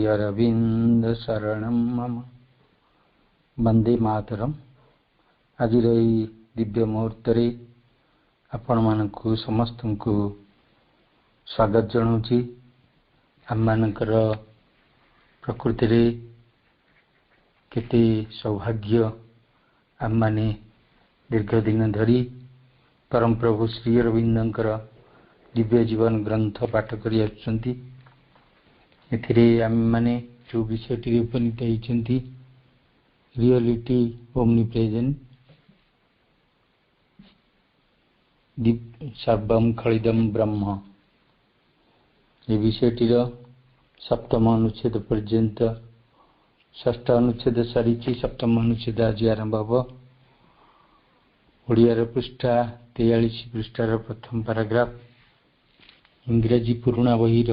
अरविंद शरणं मम वंदे मातरम। आज दिव्य मुहूर्त आपण मानकु समस्त को स्वागत जनाऊँगी। आम मानकर प्रकृति रे केते सौभाग्य आम माने दीर्घ दिन धरी परम प्रभु श्री अरविंदर दिव्य जीवन ग्रंथ पाठ करि आछंती। एथिरे आम माने जो विषयटी उपनीत होइछंती रियलिटी ओमनी प्रेजेंट सर्वम खलिदम ब्रह्म। ये विषयटीर सप्तम अनुच्छेद पर्यंत षष्ठ अनुच्छेद सारी सप्तम अनुच्छेद आज आरंभ हम। ओडियार पृष्ठा 43 पृष्ठार प्रथम पैराग्राफ, इंग्राजी पुराणा बहीर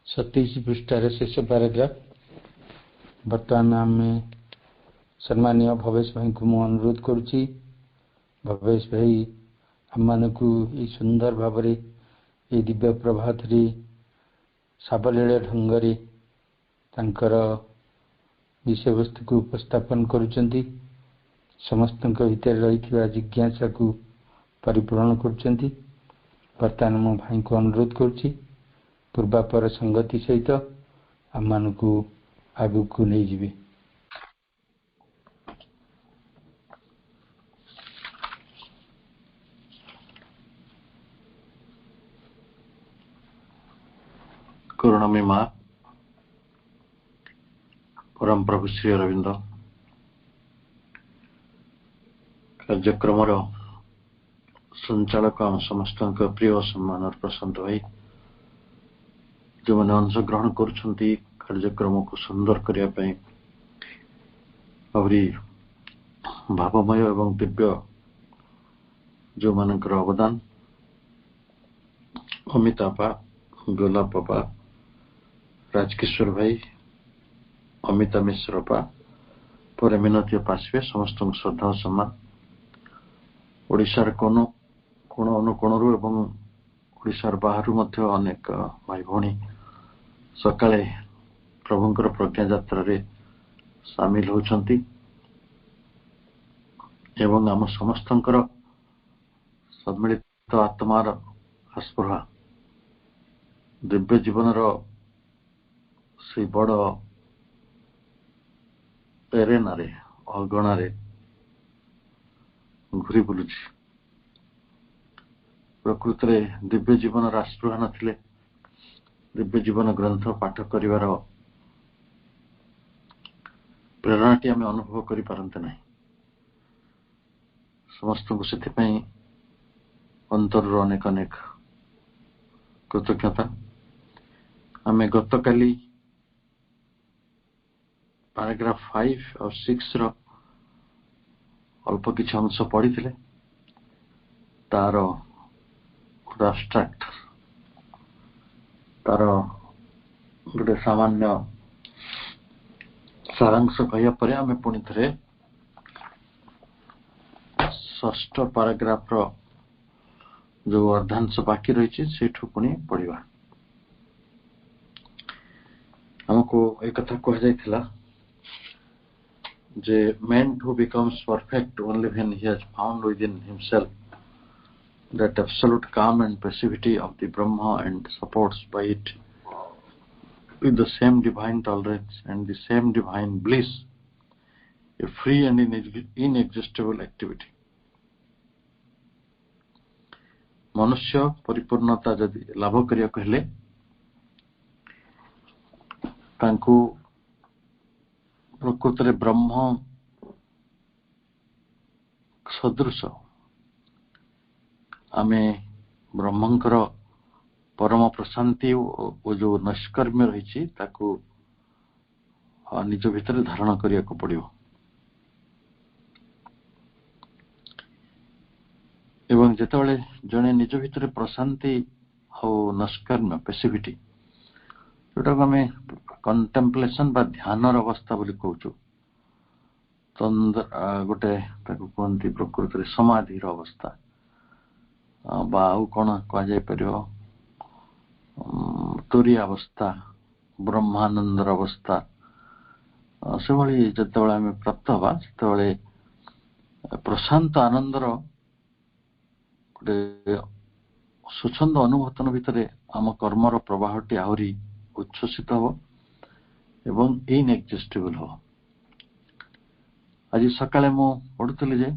27 पृष्ठार शेष पैराग्राफ। बर्तमान आम सम्मानीय भवेश भाई को मु अनुरोध करुच्ची। भवेश भाई आम मानकु ये सुंदर भाव ये दिव्य प्रभात रे सावलील ढंगरे तांकर विषय वस्तु को उपस्थापन करुचंती। समस्त भीतर रही जिज्ञासा को परिपूर्ण करुचंती। बर्तमान मो भाई को अनुरोध करुच्ची पूर्वापर संगति सहित आम मानकु आगु को नहीं जीवे। करुणामयी माँ परम प्रभु श्री अरविंद कार्यक्रम संचालक आम समस्त प्रिय सम्मान प्रशांत भाई जो मैंने अंशग्रहण करुछंती कार्यक्रम को सुंदर करने आहरी भावमय एवं दिव्य जो मानकर अवदान अमितापा गोलापा राजकिशोर भाई अमिता मिश्रपा पर मिनती पार्श्वे समस्त श्रद्धा सम्मान ओडिशार कोण अनुकोणरू एवं ओडिशार बाहर अनेक भाई भौणी सकाळे प्रभुंकर प्रज्ञा यात्रा रे सामिल होचंती एवं आम समस्तंकर सम्मिलित आत्मार आस्पृहा दिव्य जीवनर से बड़ एरेनारे अगणारे घुरी बुलुची। प्रकृत में दिव्य जीवन आस्पृहा नथिले दिव्य जीवन ग्रंथ पाठ करिवार प्रेरणाटी आम अनुभव करि पारंते नहीं। समस्त को सेथिपई अंतर अनेक अनेक कृतज्ञता। आम गतकाली पैराग्राफ 5 और 6 रो अल्प किछि अंश पढ़ी तार एब्स्ट्रैक्ट तार गोटे सामान्य सारांश कहया परे आमे पुणी थरे षष्ठ पैराग्राफ रो जो अर्धांश बाकी रही सेठू पुणी पढ़िबा। हमको एक कथा कह जाइथिला जे man who becomes perfect only when he has found within himself that absolute calm and passivity of the Brahma and supports by it with the same divine tolerance and the same divine bliss a free and inexhaustible activity। मनुष्य परिपूर्णता जदि लाभ करिया कहले तांको प्रकृत रे ब्रह्म सदृश आमे ब्रह्मंकर परम प्रशांति और जो नैष्कर्म्य रही ताकू निज भितर धारण करिया को पड़ियो एवं जेतेबेले जने निज भितर प्रशांति और नैष्कर्म्य पैसिविटी जोटा आम कंटेम्पलेशन बा ध्यान अवस्था बोली कहूँ गोटे कहते प्रकृति रे समाधि अवस्था बा कौन कह तुरी अवस्था ବ୍ରହ୍ମାନନ୍ଦର ଅବସ୍ଥା ସେଭଳି ଯେତେବେଳେ ଆମେ ପ୍ରାପ୍ତ ହେବା ସେତେବେଳେ ପ୍ରଶାନ୍ତ ଆନନ୍ଦର ଗୋଟେ ସ୍ୱଚ୍ଛନ୍ଦ ଅନୁଭୂତନ ଭିତରେ ଆମ କର୍ମର ପ୍ରବାହଟି ଆହୁରି ଉଚ୍ଛ୍ୱସିତ ହେବ ଏବଂ ଇନ୍ଏକ୍ଜିଷ୍ଟିବଲ୍ ହେବ। ଆଜି ସକାଳେ ମୁଁ ପଢୁଥିଲି ଯେ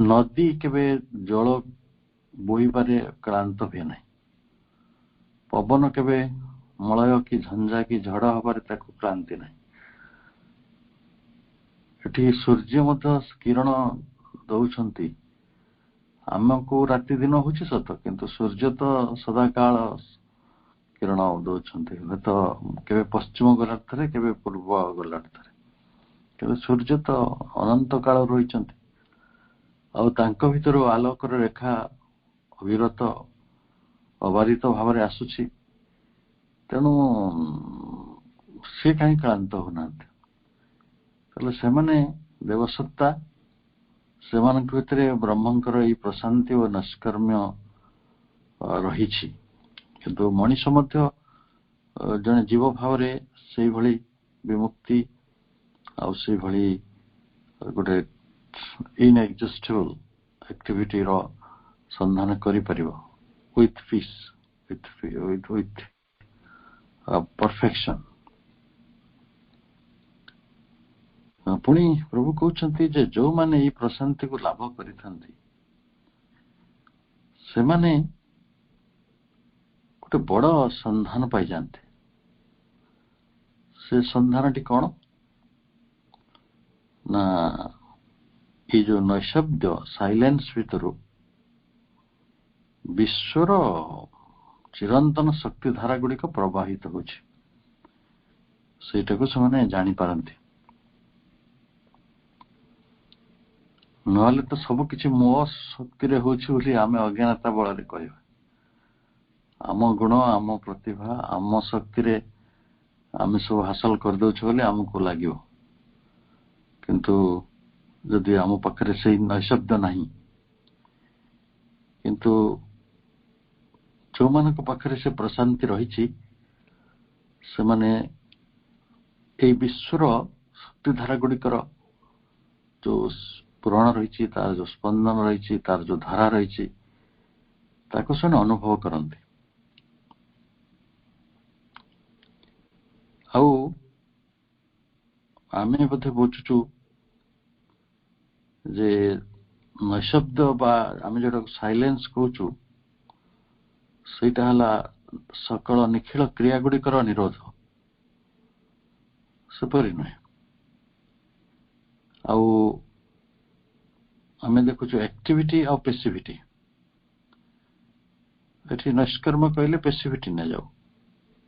ନଦୀ କେବେ ଜଳ ବୋହିବାରେ କ୍ଳାନ୍ତ ହୁଏ ନାହିଁ, ପବନ କେବେ ମଳୟ କି ଝଞ୍ଜା କି ଝଡ଼ ହବାରେ ତାକୁ କ୍ଳାନ୍ତି ନାହିଁ। ଏଠି ସୂର୍ଯ୍ୟ ମଧ୍ୟ କିରଣ ଦଉଛନ୍ତି, ଆମକୁ ରାତି ଦିନ ହଉଛି ସତ, କିନ୍ତୁ ସୂର୍ଯ୍ୟ ତ ସଦାକାଳ କିରଣ ଦଉଛନ୍ତି, ହୁଏତ କେବେ ପଶ୍ଚିମ ଗୋଲାର୍ଦ୍ଧରେ କେବେ ପୂର୍ବ ଗୋଲାର୍ଦ୍ଧରେ, କିନ୍ତୁ ସୂର୍ଯ୍ୟ ତ ଅନନ୍ତ କାଳ ରହିଛନ୍ତି ଆଉ ତାଙ୍କ ଭିତରୁ ଆଲୋକର ରେଖା ଅବିରତ ଅବାରିତ ଭାବରେ ଆସୁଛି। ତେଣୁ ସେ କାହିଁ କ୍ଳାନ୍ତ ହଉନାହାନ୍ତି? ତାହେଲେ ସେମାନେ ଦେବସତ୍ତା, ସେମାନଙ୍କ ଭିତରେ ବ୍ରହ୍ମଙ୍କର ଏଇ ପ୍ରଶାନ୍ତି ଓ ନୈଷ୍କର୍ମ୍ୟ ରହିଛି। କିନ୍ତୁ ମଣିଷ ମଧ୍ୟ ଜଣେ ଜୀବ ଭାବରେ ସେଇଭଳି ବିମୁକ୍ତି ଆଉ ସେଇଭଳି ଗୋଟେ ଇନ୍ଏକ୍ଜିଷ୍ଟେବଲ୍ ଆକ୍ଟିଭିଟିର ସନ୍ଧାନ କରିପାରିବ with peace, with perfection। ପୁଣି ପ୍ରଭୁ କହୁଛନ୍ତି ଯେ ଯୋଉମାନେ ଏଇ ପ୍ରଶାନ୍ତିକୁ ଲାଭ କରିଥାନ୍ତି ସେମାନେ ଗୋଟେ ବଡ ସନ୍ଧାନ ପାଇଯାଆନ୍ତି। ସେ ସନ୍ଧାନଟି କଣ ନା ଏଇ ଯୋଉ ନୈଶବ୍ଦ ସାଇଲେନ୍ସ ଭିତରୁ ବିଶ୍ୱର ଚିରନ୍ତନ ଶକ୍ତି ଧାରା ଗୁଡିକ ପ୍ରବାହିତ ହଉଛି, ସେଇଟାକୁ ସେମାନେ ଜାଣିପାରନ୍ତି। ନହେଲେ ତ ସବୁ କିଛି ମୋ ଶକ୍ତିରେ ହଉଛି ବୋଲି ଆମେ ଅଜ୍ଞାନତା ବଳରେ କହିବା। ଆମ ଗୁଣ, ଆମ ପ୍ରତିଭା, ଆମ ଶକ୍ତିରେ ଆମେ ସବୁ ହାସଲ କରିଦଉଛୁ ବୋଲି ଆମକୁ ଲାଗିବ, କିନ୍ତୁ ଯଦି ଆମ ପାଖରେ ସେଇ ନୈଶବ୍ଦ ନାହିଁ, କିନ୍ତୁ ଯୋଉମାନଙ୍କ ପାଖରେ ସେ ପ୍ରଶାନ୍ତି ରହିଛି ସେମାନେ ଏଇ ବିଶ୍ୱର ଶକ୍ତିଧାରା ଗୁଡିକର ଯୋଉ ପୁରାଣ ରହିଛି, ତାର ଯୋଉ ସ୍ପନ୍ଦନ ରହିଛି, ତାର ଯୋଉ ଧାରା ରହିଛି, ତାକୁ ସେମାନେ ଅନୁଭବ କରନ୍ତି। ଆଉ ଆମେ ବୋଧେ ବୁଝୁଛୁ ଯେ ନୈଶବ୍ଦ ବା ଆମେ ଯୋଉଟାକୁ ସାଇଲେନ୍ସ କହୁଛୁ ସେଇଟା ହେଲା ସକଳ ନିଖିଳ କ୍ରିୟା ଗୁଡିକର ନିରୋଧ, ସେପରି ନୁହେଁ। ଆଉ ଆମେ ଦେଖୁଛୁ ଆକ୍ଟିଭିଟି ଆଉ ପେସିଭିଟି। ଏଠି ନୈଷ୍କର୍ମ କହିଲେ ପେସିଭିଟି ନେଯାଉ,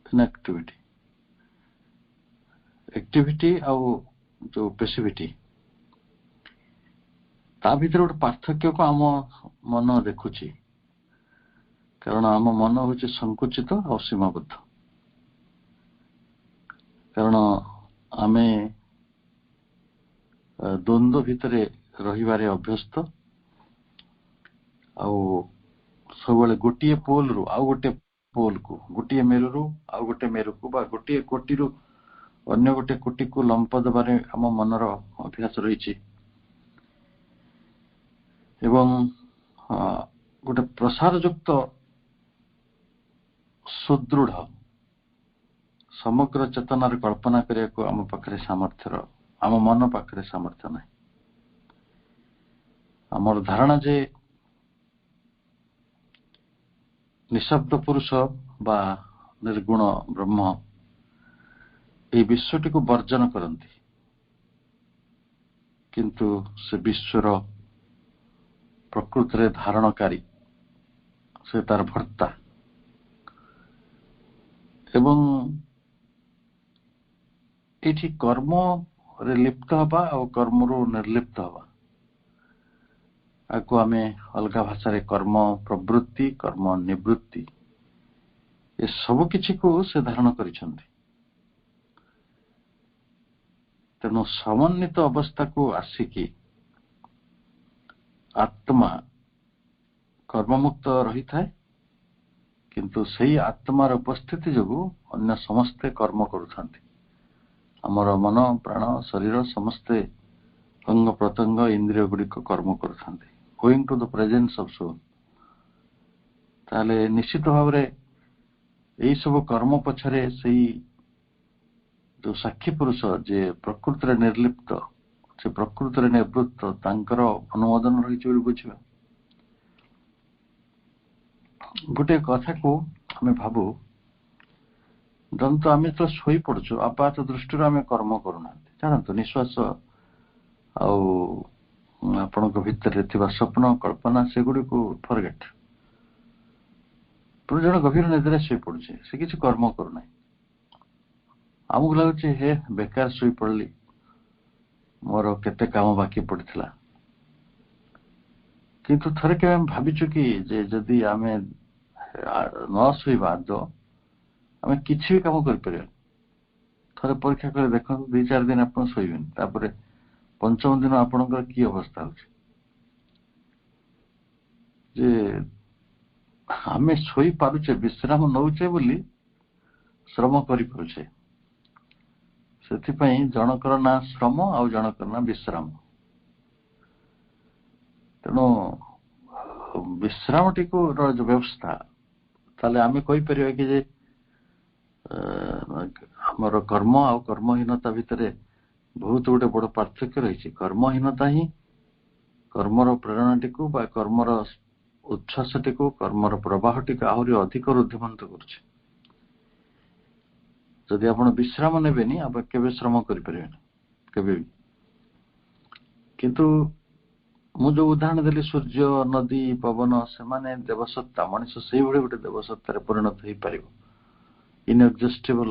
ଇନ୍ଆକ୍ଟିଭିଟି। ଆକ୍ଟିଭିଟି ଆଉ ଯୋଉ ପେସିଭିଟି, ତା ଭିତରେ ଗୋଟେ ପାର୍ଥକ୍ୟକୁ ଆମ ମନ ଦେଖୁଛି, କାରଣ ଆମ ମନ ହଉଛି ସଂକୁଚିତ ଆଉ ସୀମାବଦ୍ଧ। କାରଣ ଆମେ ଦ୍ୱନ୍ଦ୍ୱ ଭିତରେ ରହିବାରେ ଅଭ୍ୟସ୍ତ, ଆଉ ସବୁବେଳେ ଗୋଟିଏ ପୋଲରୁ ଆଉ ଗୋଟେ ପୋଲକୁ, ଗୋଟିଏ ମେରୁରୁ ଆଉ ଗୋଟେ ମେରୁକୁ, ବା ଗୋଟିଏ କୋଟିରୁ ଅନ୍ୟ ଗୋଟେ କୋଟିକୁ ଲମ୍ପ ଦେବାରେ ଆମ ମନର ଅଭ୍ୟାସ ରହିଛି। ଏବଂ ଗୋଟେ ପ୍ରସାର ଯୁକ୍ତ ସୁଦୃଢ ସମଗ୍ର ଚେତନାର କଳ୍ପନା କରିବାକୁ ଆମ ପାଖରେ ସାମର୍ଥ୍ୟ, ଆମ ମନ ପାଖରେ ସାମର୍ଥ୍ୟ ନାହିଁ। ଆମର ଧାରଣା ଯେ ନିଶବ୍ଦ ପୁରୁଷ ବା ନିର୍ଗୁଣ ବ୍ରହ୍ମ ଏହି ବିଶ୍ୱଟିକୁ ବର୍ଜନ କରନ୍ତି, କିନ୍ତୁ ସେ ବିଶ୍ୱର ପ୍ରକୃତିରେ ଧାରଣକାରୀ, ସେ ତାର ଭର୍ତ୍ତା। ଏବଂ ଏଠି କର୍ମରେ ଲିପ୍ତ ହେବା ଆଉ କର୍ମରୁ ନିର୍ଲିପ୍ତ ହେବା, ଆକୁ ଆମେ ଅଲଗା ଭାଷାରେ କର୍ମ ପ୍ରବୃତ୍ତି, କର୍ମ ନିବୃତ୍ତି, ଏ ସବୁ କିଛିକୁ ସେ ଧାରଣ କରିଛନ୍ତି। ତେଣୁ ସମନ୍ୱିତ ଅବସ୍ଥାକୁ ଆସିକି ଆତ୍ମା କର୍ମମୁକ୍ତ ରହିଥାଏ किंतु सही आत्मार उपस्थिति जोगु अन्य समस्ते कर्म करुथांती हमर मन प्राण शरीर समस्ते अंग प्रत्यंग इंद्रिय गुड़िक कर्म करुथांती going to the presence of soul ताले निश्चित भाव रे एई सब कर्म पछरे सही जो साक्षी पुरुष जे प्रकृति रे निर्लिप्त से प्रकृति रे निवृत्त तांकर अनुमोदन रही बोली बुझिबा गोटे कथा को हमें भाबू जंतु आम जो शोई पड़ु आपात दृष्टि आम कर्म करूना जानतु निश्वास आपण भितर स्वप्न कल्पना सेगुड़ी को फरगेट जन गभीर निद्रा शोई पड़ुचे से किसी कर्म करूना आमको लगुच हे बेकार शोई पड़ली मोर केते काम बाकी पड़ता किंतु थरे के भाविचु कि जे जदि आमे न शोइबा दो आमे किछि भी काम कर परिया थरे परीक्षा करे देखो 2-4 दिन आपण शोइबेन तापरे पंचम दिन आपनकर की अवस्था होछि जे आमे शोइ पारुचे विश्राम नउचे बोली श्रम करि परुचे सेति पई जनकर ना श्रम आ जनकर ना विश्राम तेणु विश्राम टी को जो व्यवस्था ताले आमे कोई परिवा कि जे हमर कर्म आ कर्महीनता भितरे बहुत गोटे बड़ पार्थक्य रही कर्महीनता ही कर्मर प्रेरणा टी को बा कर्मर उच्छ्वास टी को कर्मर प्रवाह टी को आहरी अधिक रुद्धिमंत करुचे जदि आपण विश्राम नेबेनी आप केबे श्रम करि परिबेनी केबे भी किंतु मु जो उदाहरण देली सूर्य नदी पवन से माने देवसत्ता मनुष्य से भली गोटे देवसत्ता परिणत हो पार इनएग्जस्टेबल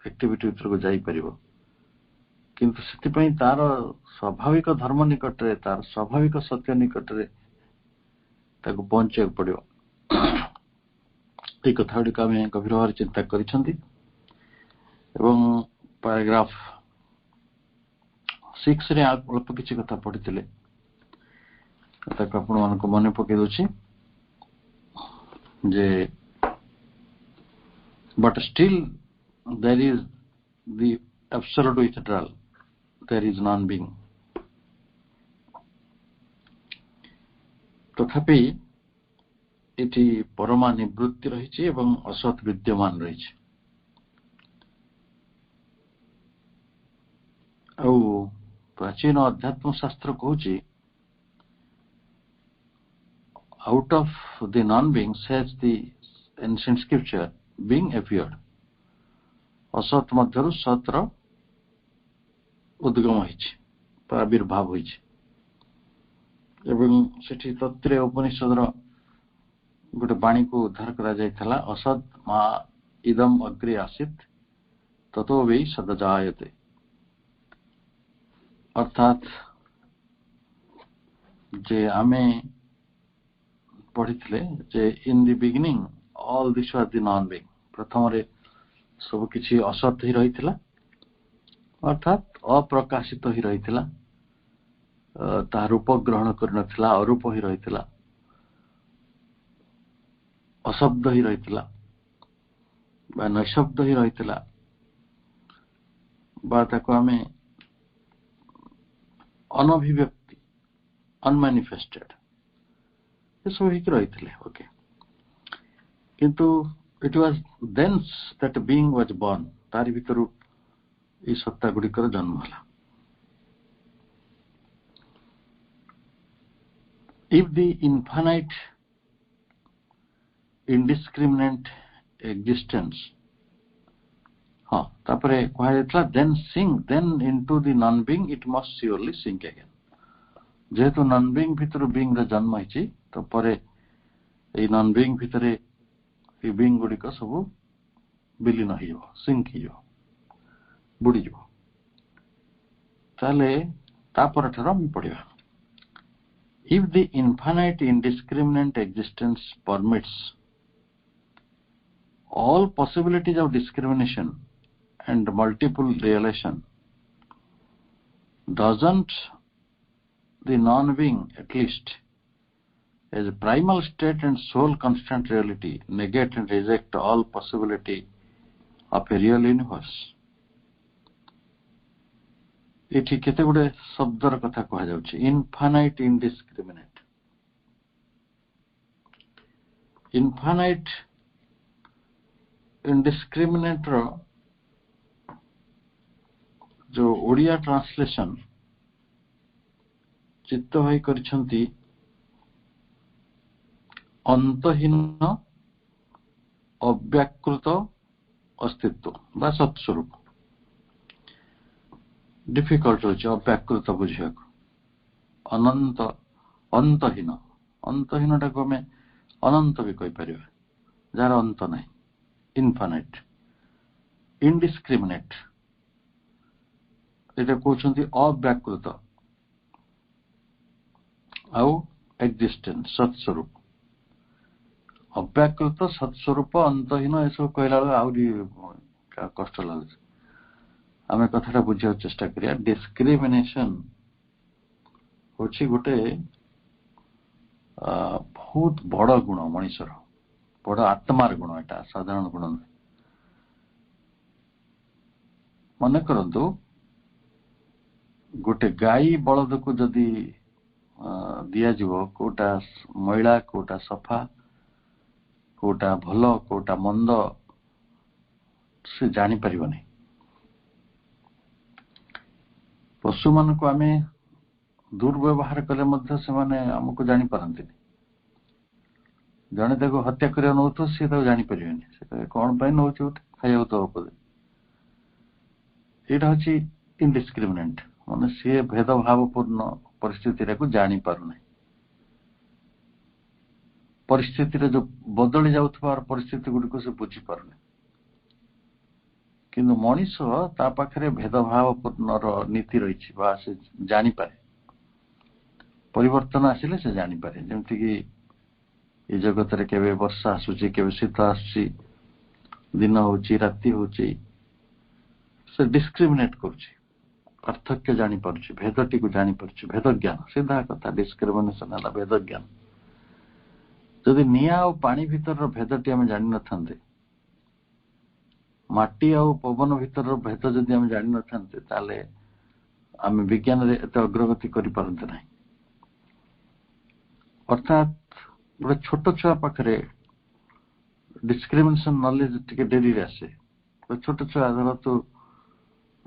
एक्टिविटी भीतर को जाई परिबो किंतु से तार स्वाभाविक धर्म निकट रे तार स्वाभाविक सत्य निकट रे ताको पहुंचे पड़ो ये कथा गुड़िक आम गभीर भाव चिंता करिसेंती एवं पैराग्राफ 6 रे अल्प किछि कथा पढ़िथिले ताको आपण मानको मने पके दोछि जे but still there is the absolute withdrawal there is non being तथापि एटी परमा निवृत्ति रही एवं असत विद्यमान रही प्राचीन अध्यात्म शास्त्र कहूँ out of the non-being says the ancient scripture being appeared असत मध्यरु सतर उद्गम होइछि आविर्भाव होइछि एवं सेठी तत्रे उपनिषदर गोटे वाणी को उद्धार करा जायथला असत मा इदम अग्रे आसीत ततो वै सदजायते अर्थात जे आमे पढ़िथिले जे in the beginning all this was the non being प्रथम रे सब किछि असत ही रहिथिला अर्थात अप्रकाशित ही रहिथिला ता रूप ग्रहण कर नथिला अरूप ही रहिथिला अशब्द ही रहिथिला बा नशब्द ही रहिथिला बा ताको आमे अनभिव्यक्ति अनमैनिफेस्टेड ये सब ही रहिथिले ओके किंतु it was thence that being was born तारि भितरु ई सत्ता गुड़िकर जन्म होला if the infinite indiscriminate existence हाँ तापरे कहा जायतला then into the non being it must surely sink again जेहेतु non being भितरु being रे जन्म होइछि तो परे ए non being भितरे ए being गुड़िक सब विलीन हो सिंक हो बुड़ी जो ताले तापर ठार हम पढ़िबा if the infinite indiscriminate existence permits all possibilities of discrimination and multiple realization doesn't the non-being at least as a primal state and sole constant reality, negate and reject all possibility of a real universe. ଏଠି କେତେ ଗୁଡେ ଶବ୍ଦର କଥା କୁହାଯାଉଛି infinite indiscriminate. infinite indiscriminate ର जो Odia translation चित्त भाई କରିଛନ୍ତି अंतहीन अव्याकृत अस्तित्व बा सत्स्वरूप. डिफिकल्ट होची अव्याकृत बुझिବାକୁ अनंत अंतहीन अंतहीनटा को हमें अनंत भी कहि परिबा जार अंत नाही. इनफाइनाइट इनडिस्क्रिमिनेट एटा कहउछंती अव्याकृत आउ एक्जिस्टेंस सत्स्वरूप. अव्याकृत सत्स्वरूप अंतहीन एसब कहला आउरी कष्ट लाଗୁଛି. आमे कथाटा बुझिया चेष्टा करिया. डिस्क्रिमिनेशन होची गोटे बहुत बड़ गुण मनीषर बड़ आत्मार गुण. एटा साधारण गुण नुहे. मन करंतु गोटे गाई बलद को जदि दिया जीवो कोटा मैला कोटा सफा कोटा भल कोटा मंद से जानी परिबनी. पशु मान को आमे दुर्व्यवहार कले मध्य से माने हमको जानी पारंतिनी. जने देखो हत्या करिया नउथो से तो जानी परिबनी से कोन पय नउथो खाइयो तो पदे. एटा हची इनडिस्क्रिमिनेट माने से भेदभावपूर्ण परिस्थिति रे को जानी पारु नै. परिस्थिति रे जो बदली जाउथबार परिस्थिति गुडी को से बुझी पारु नै. किंतु मनीष ता पाखरे भेदभावपूर्ण नीति रही बा से जानी पारे. परिवर्तन आसिले से जानी पारे. जेमति कि ए जगत रे केबे वर्षा आसुची केबे शीत आसुची दिन होची राति होची से डिस्क्रिमिनेट करूची. पार्थक्य जानी पारुची भेदटी को जानी पारुची. भेद ज्ञान सीधा कथा. डिस्क्रिमिनेशन हला भेद ज्ञान. जदि निया और पानी भीतर भेदटी आम जानी न थांते माटी आ पवन भीतर भेद जदि आम जानी न थांते ताले आम विज्ञान रे एते अग्रगति करि पारंते नाही. अर्थात गोटे छोट छुआ पाखरे डिस्क्रिमिनेशन नॉलेज टिके डेरी रे आसे. छोट छुआ धर तो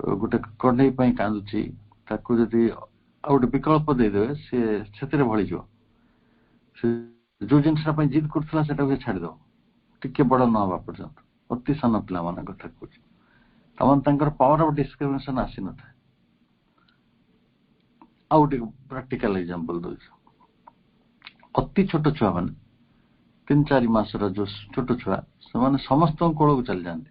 गोटे कढ़ई पई कांदुची ताकू जदि आ गोटे विकल्प दे देबे से सेतिरे भଳି जो से जो जिनसा पई जिद करथला सेटा के छाड़ दो टिके बड़ न हवा पर्यंत. अति सान पिला मान कथा कहूँ तमन तांकर पावर ऑफ डिस्क्रिमिनेशन आसी न था. आ गोटे प्रैक्टिकल एग्जांपल दो. अति छोट छुआ मान 3-4 मासर जो छोट छुआ से माने समस्त कोल को चल जाते.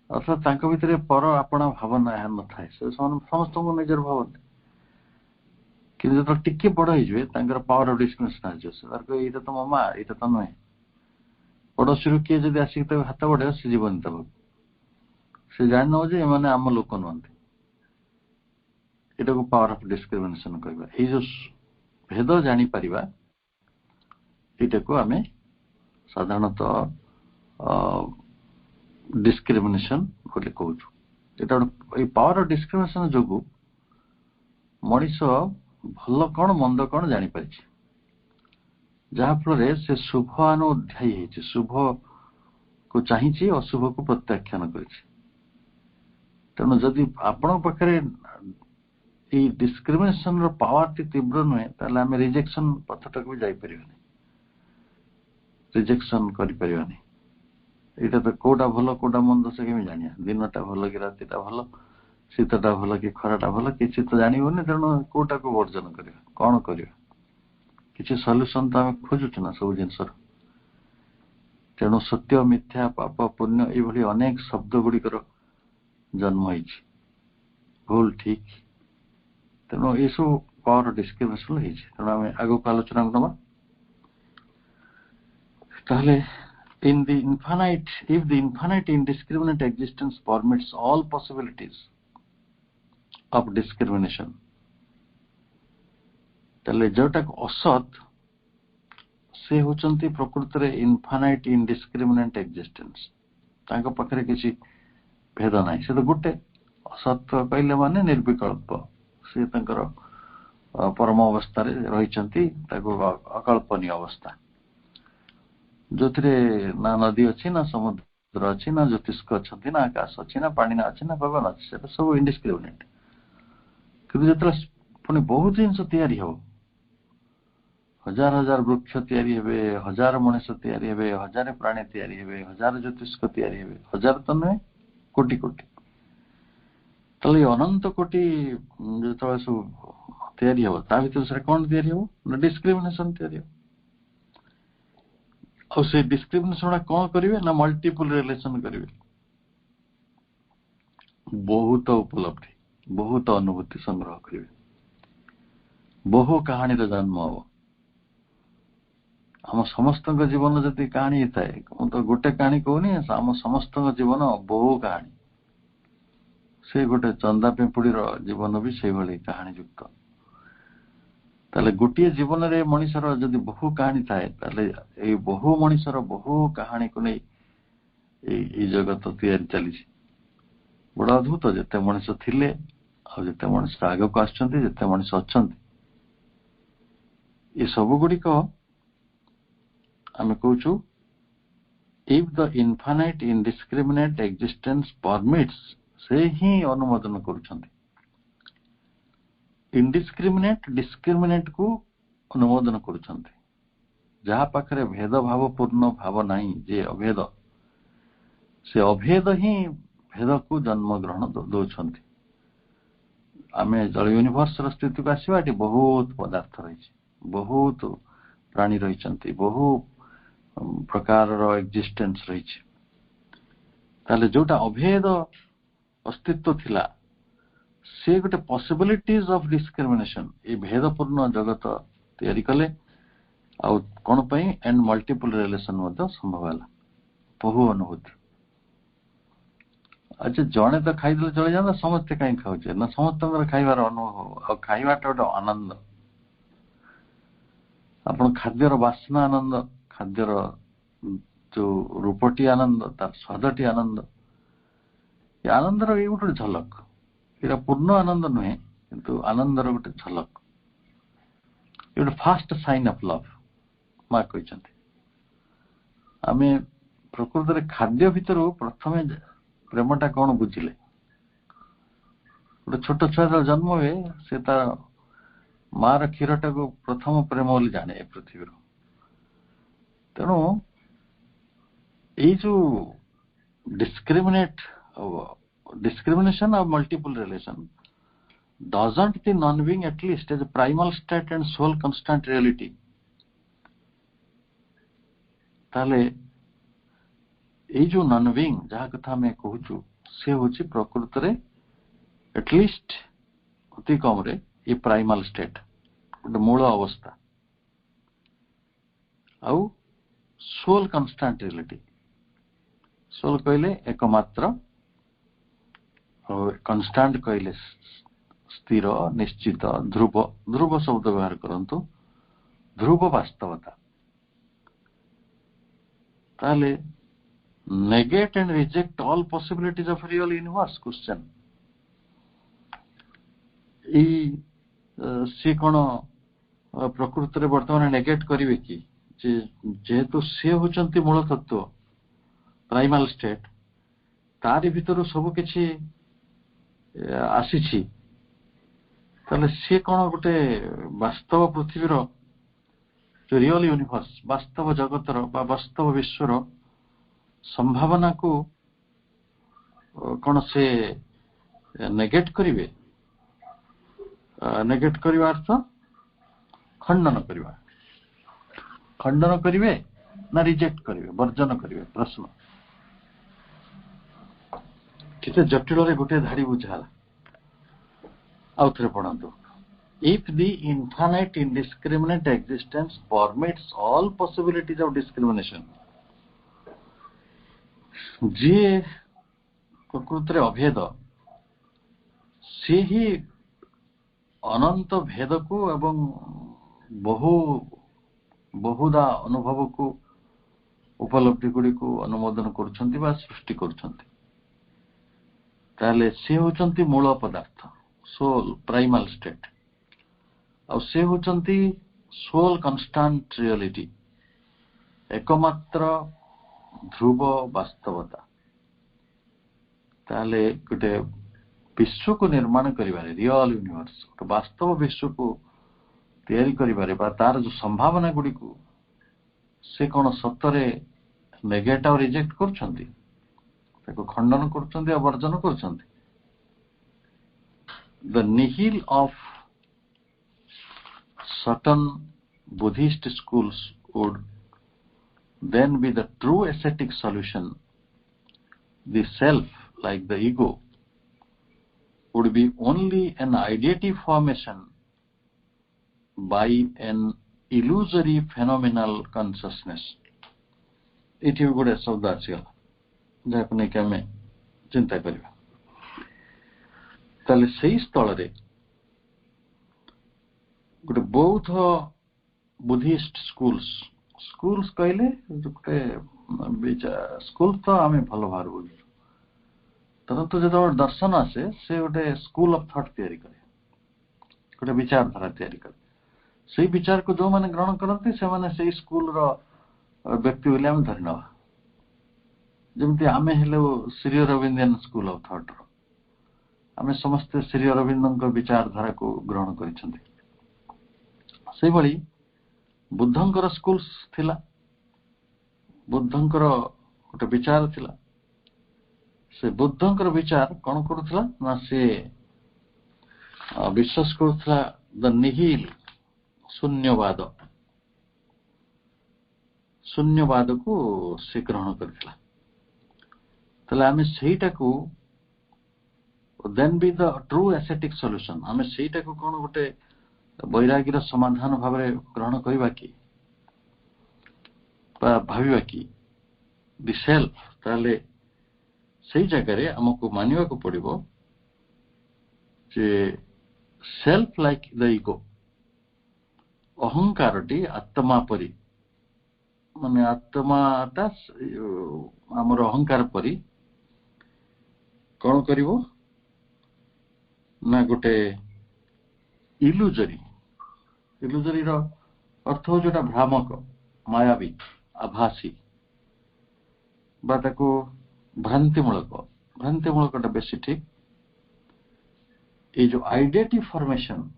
अर्थात तांको भितरे पर आपणा भावना या न थाए. से समस्त को निजर भावना कि जो टिके बड़ हो तांकर पावर ऑफ डिस्क्रिमिनेशन आजो से तार को एटा तो मामा एटा तो नय. पड़ोसी किए जदि आसिक हाथ बढ़े से जीवन तब से जान न जे माने आम लोक नुहंती. एटा को पावर ऑफ डिस्क्रिमिनेशन कहबा. ए जो भेद जानी परिबा एटा को आमे साधारणतः डिस्क्रिमिनेशन बोले कहूँ. एटा ए पावर ऑफ डिस्क्रिमिनेशन जोगु मनीष भल कौन मंद कौन जानी पारिछि. जहा फल से शुभ अनुध्यायी है. शुभ को चाहिए अशुभ को प्रत्याख्यान कर. तेणु जदि आपण पाखे डिस्क्रिमिनेशन रो पावर टी तीव्र नुहे ताले आमे रिजेक्शन पथटा को जाई परिबानी. रिजेक्शन करि परिबानी. एटा तो कोडा भलो कोडा मंद से केमी जानिया. दिनटा भलो कि रातिटा भलो शीतटा भलो कि खराटा भलो किछि तो जानिबोनी. तेणु कोटा को वर्जन करिया कोन करिया किसी सल्यूशन तो आम खोजुचु ना सब जिनस. तेणु सत्य मिथ्या पाप पुण्य ये अनेक शब्द गुड़िकर जन्म हो भूल ठीक. तेणु ये सब पावर डिस्क्रिमिनेशन है. तेणु आम आग को आलोचना नवा ताहले in the infinite if the infinite indiscriminate existence permits all possibilities of discrimination ताले जोटा असत से होचंती प्रकृति रे इनफाइनाइट इनडिस्क्रिमिनेट एक्जिस्टेंस तांको पाखरे किसी भेद नाही से तो गोटे असत्य कहले माने निर्विकल्प से तांकर परम अवस्था रे रहिचंती ताको अकल्पनीय अवस्था जो ना नदी अच्छी ना समुद्र अच्छी ना ज्योतिष्क अच्छी ना आकाश अच्छी ना पानी ना अच्छी ना भगवान अच्छी से सब इनडिस्क्रिमिनेट किंतु जतले पुणी बहुत जिनस तैयारी हो हजार हजार वृक्ष तैयारी हेबे हजार मनुष्य तैयारी हेबे हजार प्राणी तैयारी हेबे हजार ज्योतिष्क तैयारी हेबे हजार तो नुहे कोटि कोटि तले अनंत कोटि जो सब तैयारी हो ता भीतर से कौन तैयारी हो ना डिस्क्रिमिनेशन तैयारी हो और से डिस्क्रिमिनेशन कौन करेंगे ना मल्टीपल रिलेशन करेंगे बहुत उपलब्धि बहुत अनुभूति संग्रह करेंगे बहु कहानी जन्म हम आम समस्त जीवन जब कहानी थाए तो गोटे कहानी कहूनी आम समस्त जीवन बहु कहानी से गोटे चंदा पिंपुड़ी जीवन भी से भाई कहानी युक्त ताले गोटे जीवन रे मनुष्यर जदि बहु कहानी थाए ताले बहु मनुष्यर बहु कहानी को नहीं जगत तैयारी चली बड़ा अद्भुत जिते मनुष्य थिले आते मनुष्य आग को आते मनुष्य अच्छा ये सब गुड़िक आम कहूँ if the infinite indiscriminate existence permits से ही अनुमोदन करुछंती इनडिस्क्रिमिनेट डिस्क्रिमिनेट को अनुमोदन करुछंती जहा पाखरे भेदभाव पूर्ण भाव नहीं जे अभेद से अभेद ही भेद को जन्म ग्रहण दौरान आम जल यूनिवर्स स्थिति को आसवा बहुत पदार्थ रही बहुत प्राणी रही बहु प्रकार एक्जिस्टेंस रही ताले जोटा अभेद अस्तित्व थिला से गोटे पॉसिबिलिटीज ऑफ डिस्क्रिमिनेशन ये भेदपूर्ण जगत तैयारी कले आउ कौन पई एंड मल्टीपल रिलेशन संभव है बहु अनुभूति अच्छा जड़े तो खाई चले जाता समस्ते कहीं खाऊे ना समस्त खाइबार अनुभव खाइबाटा गोटे आनंद आपण खाद्यर बासना आनंद खाद्यर जो रूपटी आनंद तार स्वादटी आनंद ये आनंदर ये गोटे झलक ये पूर्ण आनंद नुहे किंतु आनंदर गोटे झलक ये गोटे फास्ट साइन ऑफ लव माँ कहते आम प्रकृत खाद्य भितर प्रथम प्रेमटा कौन बुझिले गोटे छोट छुआ जन्म हुए से तार मार क्षीरटा को प्रथम प्रेम बोली जाने पृथ्वी तेणु ये जो discrimination of multiple relation doesn't the non-being at least as a primal state and sole constant reality ताले ये जो non-being जहाँ कथा मैं कहूँ से होची प्रकृत रे एटलिस्ट अति कम रे ये प्राइमल स्टेट गोटे मूल अवस्था आउ सोल कन्स्टांट रियलिटी सोल कहले एकमात्र और कन्स्टांट कहले स्थिर निश्चित ध्रुव ध्रुव शब्द व्यवहार करंतु ध्रुव वास्तवता ताले negate and reject all possibilities of real universe question सी कौन प्रकृत रे वर्तमान नेगेट करिवे कि जेहेतु से होचंती मूल तत्व प्राइमल स्टेट तारि भितर सब किछि आसीछि ताले से कौन गोटे वास्तव पृथ्वीर जो रियल यूनिवर्स वास्तव जगतर बा वास्तव विश्वर संभावना को कौन से नेगेट करिवे नेगेट करवा अर्थ खंडन करवा खंडन करिवे ना रिजेक्ट करिवे वर्जन करिवे प्रश्न किते जटिल रे गोटे धाड़ी बुझाला आउ थरे पढंतु if the infinite indiscriminate existence permits all possibilities of discrimination जे प्रकृत रे अभेद से ही अनंत भेद को एवं बहु बहुधा अनुभव को उपलब्धि गुड़ी को अनुमोदन करुछंती बा सृष्टि करुछंती ताले से होचंती मूल पदार्थ सोल प्राइमल स्टेट और से होचंती सोल कंस्टांट रियलिटी एकमात्र ध्रुव वास्तवता ताले गोटे विश्व को निर्माण करिबारे रियल यूनिवर्स गोटे वास्तव विश्व को तैयारी करिबारे बा तार जो संभावना गुडी को से कोन सत्तरे नेगेट और रिजेक्ट करछंती ताको खंडन करछंती और वर्जन करछंती the nihil of certain Buddhist schools would then be the true ascetic solution. The self, like the ego, would be only an ideative formation by an illusory phenomenal consciousness. It is good as of that जापने के हमें चिंता करिबा ताले सही स्थल रे गोटे बौद्ध बुद्धिस्ट स्कूल्स कहले गोटे स्कूल तो आम भल भाव बुझु परंतु जो दर्शन आसे से गोटे स्कूल ऑफ थॉट तैयारी करे गोटे विचारधारा तैयारी करे से विचार को जो माने ग्रहण करते से माने से स्कूल रो व्यक्ति बोले हम धरि नवा जमती आमे हेले श्री अरविंदियन स्कूल ऑफ थॉट रो आमे समस्त श्री अरविंदन को विचारधारा को ग्रहण करिसंती से भली बुद्धंकर स्कूल्स थिला बुद्धंकर गोटे विचार थिला से बुद्धंकर विचार कौन करुथला ना से विश्वास करुथला द निहिल शून्यवाद को से ग्रहण करथिला तले आमे सेहीटा को then be the true ascetic solution आमे सेहीटा को कोन गोटे वैराग्यर समाधान भाव ग्रहण करवा कि भाविबा कि दि सेल्फ ताले सही जगह आमको मानिबा को पड़िबो जे सेल्फ लाइक द ईगो अहंकारटी आत्मा परी माने आत्माटा हमर अहंकार परी कौन करिवो ना गोटे इलुजरी रो अर्थ हो जोटा भ्रामक मायावी आभासी बाता को भ्रांतिमूलक बेसी ठीक ये जो आइडियाटिव फॉर्मेशन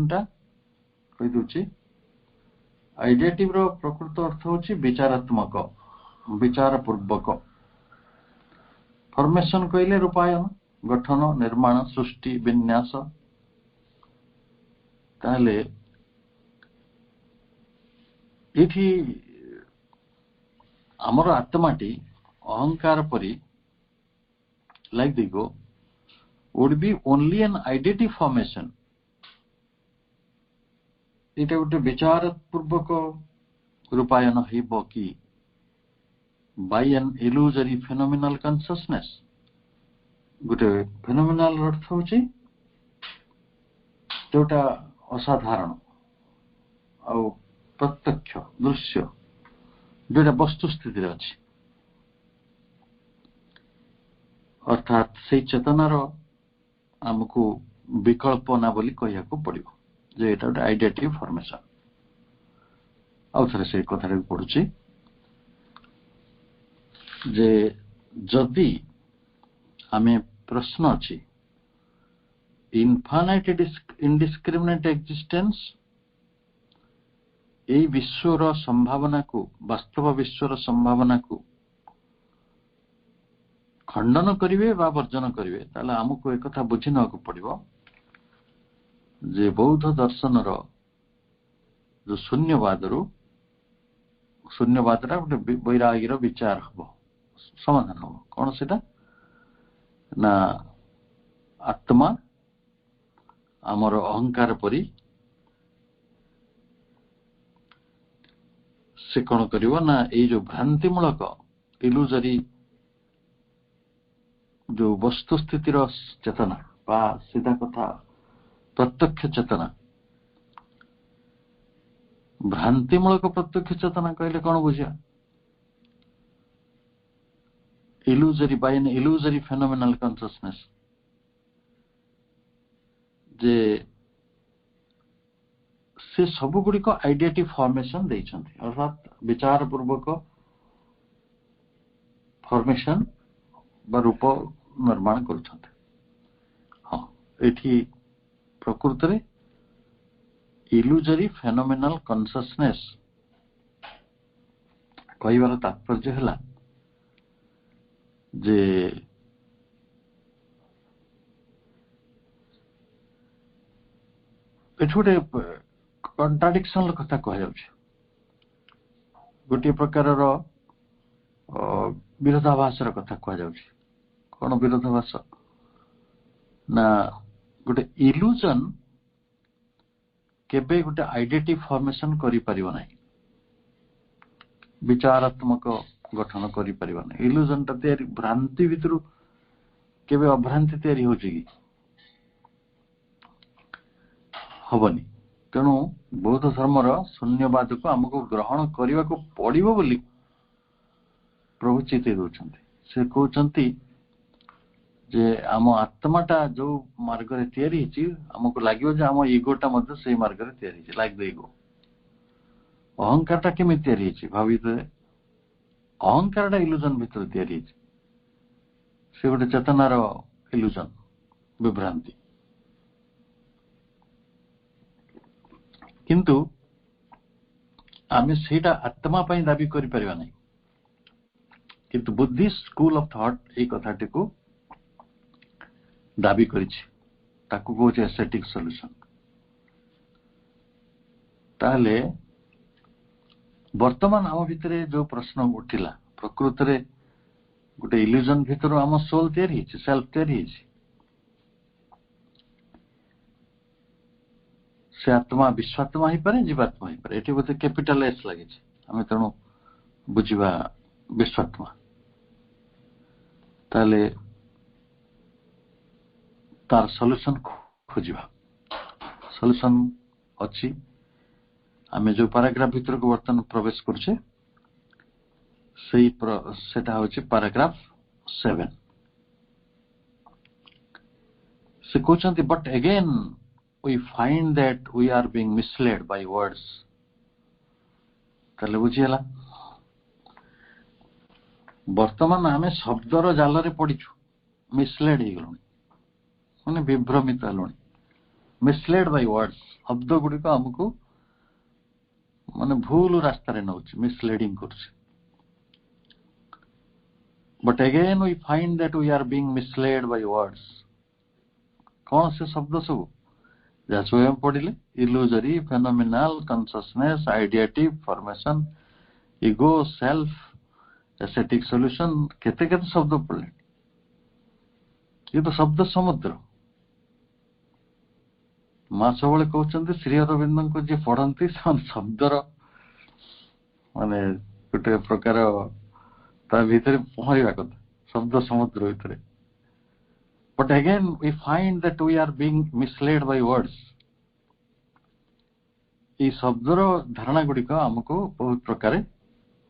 टा कहि दूची आइडियाटिव रो प्रकृत अर्थ होची विचारात्मक विचार पूर्वक फॉर्मेशन कहले रूपायन गठन निर्माण सृष्टि विन्यास ताले इथि आमर आत्माटी अहंकार परी like the ego would be only an identity formation इटा गोटे विचार पूर्वक रूपायन हेबो कि by an illusory phenomenal consciousness गोटे फेनोमेनल अर्थ होची जोटा असाधारण और प्रत्यक्ष दृश्य जोटा वस्तु स्थिति अच्छी अर्थात से चेतनार आमको विकल्प ना बोली कहिया को पड़िबो जे एटा गोटे आइडेंटिटी फॉर्मेशन आउ थरे से कथा पड़ुची जे जदि हमें प्रश्न अच्छी इनफाइनाइट इंडिस्क्रिमिनेट एक्जिस्टेंस यही विश्वर संभावना को वास्तव विश्वर संभावना को खंडन करिवे बा वर्जन करिवे ताले हमको एक कथा बुझी नवा को पड़िबो जे बौद्ध दर्शन रो जो शून्यवादरा गोटे वैराग्यर विचार हबो समाधान हबो कौन सेटा ना आत्मा आमर अहंकार परी से कौन करिवो ना ये जो भ्रांतिमूलक इल्यूजरी जो वस्तु स्थितिर चेतना बा सीधा कथा प्रत्यक्ष चेतना भ्रांतिमूलक प्रत्यक्ष चेतना कहले कौन बुझा illusory by an illusory phenomenal consciousness जे से सब गुड़ी को आइडियाटिव फॉर्मेशन देइछन्ति अर्थात विचार पूर्वक फॉर्मेशन बा रूप निर्माण करुछन्ति हाँ एठी प्रकृत रे इल्यूजरी फेनोमेनल कॉन्शियसनेस कहिबार तात्पर्य हला जे एठी गोटे कॉन्ट्राडिक्शन कथा कह जाउछ गोटे प्रकार विरोधाभास कथा कह जाउछ कौन विरोधाभास ना गोटे इल्यूजन केबे गोटे आइडेंटिटी फॉर्मेशन करि परिबो नै विचारात्मक गठन करि परिबो नै इल्यूजन ता तयारी भ्रांति भितरु केबे अभ्रांति तयारी होछि कि हबनी तेणु बौद्ध धर्मर शून्यवाद को आमको ग्रहण करने को पड़िबो बोली प्रभु चेते दौरान से कहते जे आम आत्माटा जो मार्ग रे तैयारी हिची हमको लागियो जे आम इगोटा मध्य से मार्ग रे तैयारी हिची लाइक द इगो अहंकारटा केमि तैयारी हिची भाविते अहंकारटा इल्यूजन भितर तैयारी हिची से गोटे चेतनार इल्यूजन विभ्रांति किंतु आमे सेटा आत्मा पई दाबी करि परिबा नै किंतु बुद्धिस्ट स्कूल ऑफ थॉट ए कथाटी को दाबी करिछि ताकू कहउछि एस्थेटिक सॉल्यूशन ताले वर्तमान आम भितरे जो प्रश्न उठिला प्रकृत रे गोटे इल्यूजन भितर आम सोल तयारी हिछि सेल्फ तयारी हिछि से आत्मा विश्वात्मा ही पारे जीवात्मा ही पारे एठी बोते कैपिटल एस लागि छै हमें तेणु बुझिबा विश्वात्मा ताले तार सॉल्यूशन खोजिबा सॉल्यूशन अछि हमें जो पैराग्राफ भीतर को वर्तन प्रवेश करछे सेटा होछि पैराग्राफ 7 से कहउछन्ति but again we find that we are being misled by words तले बुझियला वर्तमान आमे शब्दर जाल रे पडिछु मिसलेड हे गलुनी माने विभ्रमित हलुनी मिसलेड बाय वर्ड्स शब्द गुडी को हमको माने भूल रास्ता रे नउछि मिसलीडिंग करछि but again we find that we are being misled by words कौन से शब्द सब जहाँ स्वयं पढ़िले इल्यूजरी फेनोमेनल कॉन्शियसनेस आइडियाटिव फॉर्मेशन इगो सेल्फ एस्थेटिक सॉल्यूशन केते केते शब्द पढ़ले ये तो शब्द समुद्र माँ सबले कहउछन्ति श्री अरविंद को जे पढ़ंती शब्दर माने गोटे प्रकार ता भीतर पहरिबा कथा शब्द समुद्र भीतर But again, we find that we are being misled by words. ये शब्दर धारणा गुड़ी का हमको बहुत प्रकार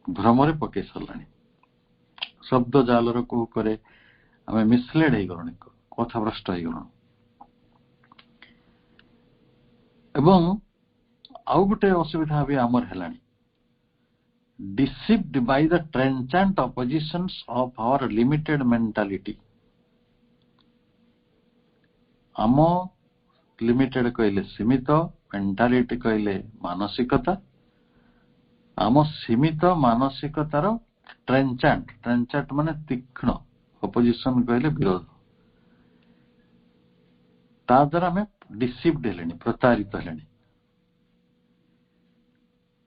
भ्रम रे पके सरलानी शब्द जालर को करे हमें मिसलेड हे गलनी कथा भ्रष्ट हे गलनी एवं आउ गुटे असुविधा भी हमर हेलानी deceived by the transient oppositions of our limited mentality आम लिमिटेड कहले सीमित मेंटालिटी कहले मानसिकता आम सीमित मानसिकतार ट्रेंचेंट माने तीक्ष्ण अपोजिशन कहले विरोध ता द्वारा हमें डिसीव्ड हेलेनी प्रतारित हेलेनी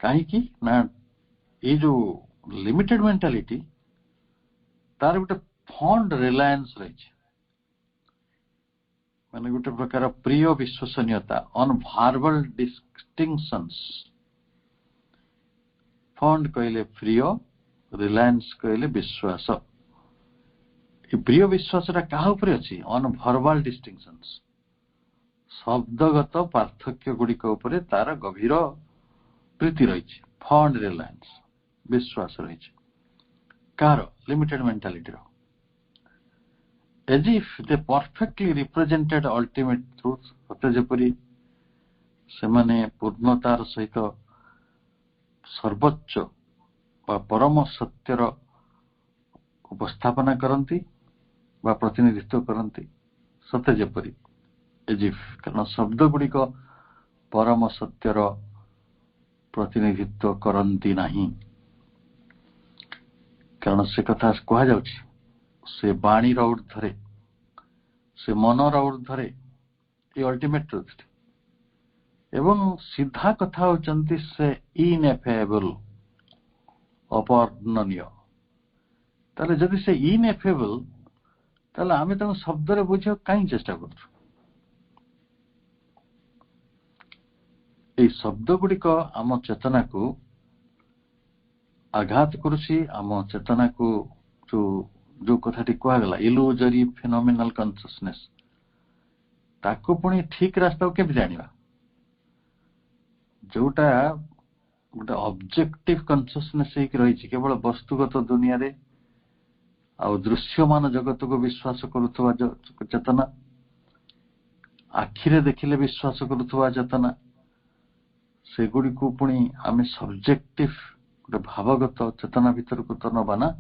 कहीं की ना ये जो लिमिटेड मेंटालिटी तार गोटे फंड रिलायंस रही माने गोटे प्रकार प्रिय विश्वसनीयता ऑन वर्बल डिस्टिंक्शंस फंड कहले प्रिय रिलायंस कहले विश्वास ये प्रिय विश्वास क्या ऊपर अच्छी ऑन वर्बल डिस्टिंक्शंस शब्दगत पार्थक्य गुड़िक तार गभीर प्रीति रही, फंड रिलायंस विश्वास रही, कार लिमिटेड मेंटालिटी रो, as if they perfectly represented ultimate truth, सत्य जेपरी सेमाने पूर्णतार सहित सर्वोच्च परम सत्यर उपस्थापना करती बा प्रतिनिधित्व करती, सत्य जेपरी as if, कारण शब्द गुड़िक परम सत्यर प्रतिनिधित्व करती नहीं, कारण से कथा कह जाउछि से बाणी ऊर्ध्वे से मनर ऊर्ध्वे ये अल्टीमेट ट्रुथ एवं सीधा कथा होचंती से इनएफेबल अपर्णनीय, ताले जदि से इनएफेबल ताले आमे ताको शब्द रे बुझियो काई चेष्टा करछु। ए शब्द गुड़िक आम चेतना को आघात करुछि, आम चेतना को जो कथाटी कहगला इलुजरी फिनोमिनल कन्सियसनेस ताको पुणी ठीक रास्ता को केबे जानिबा, जोटा गोटे ऑब्जेक्टिव कन्सियसनेस एक रही केवल वस्तुगत दुनिया रे आ दृश्यमान जगत को विश्वास करुवा चेतना, आखिरे देखिले विश्वास करुवा चेतना, सेगुड़ी को पुणी आमे सब्जेक्टिव गोटे भावगत चेतना भीतर को तो नबाना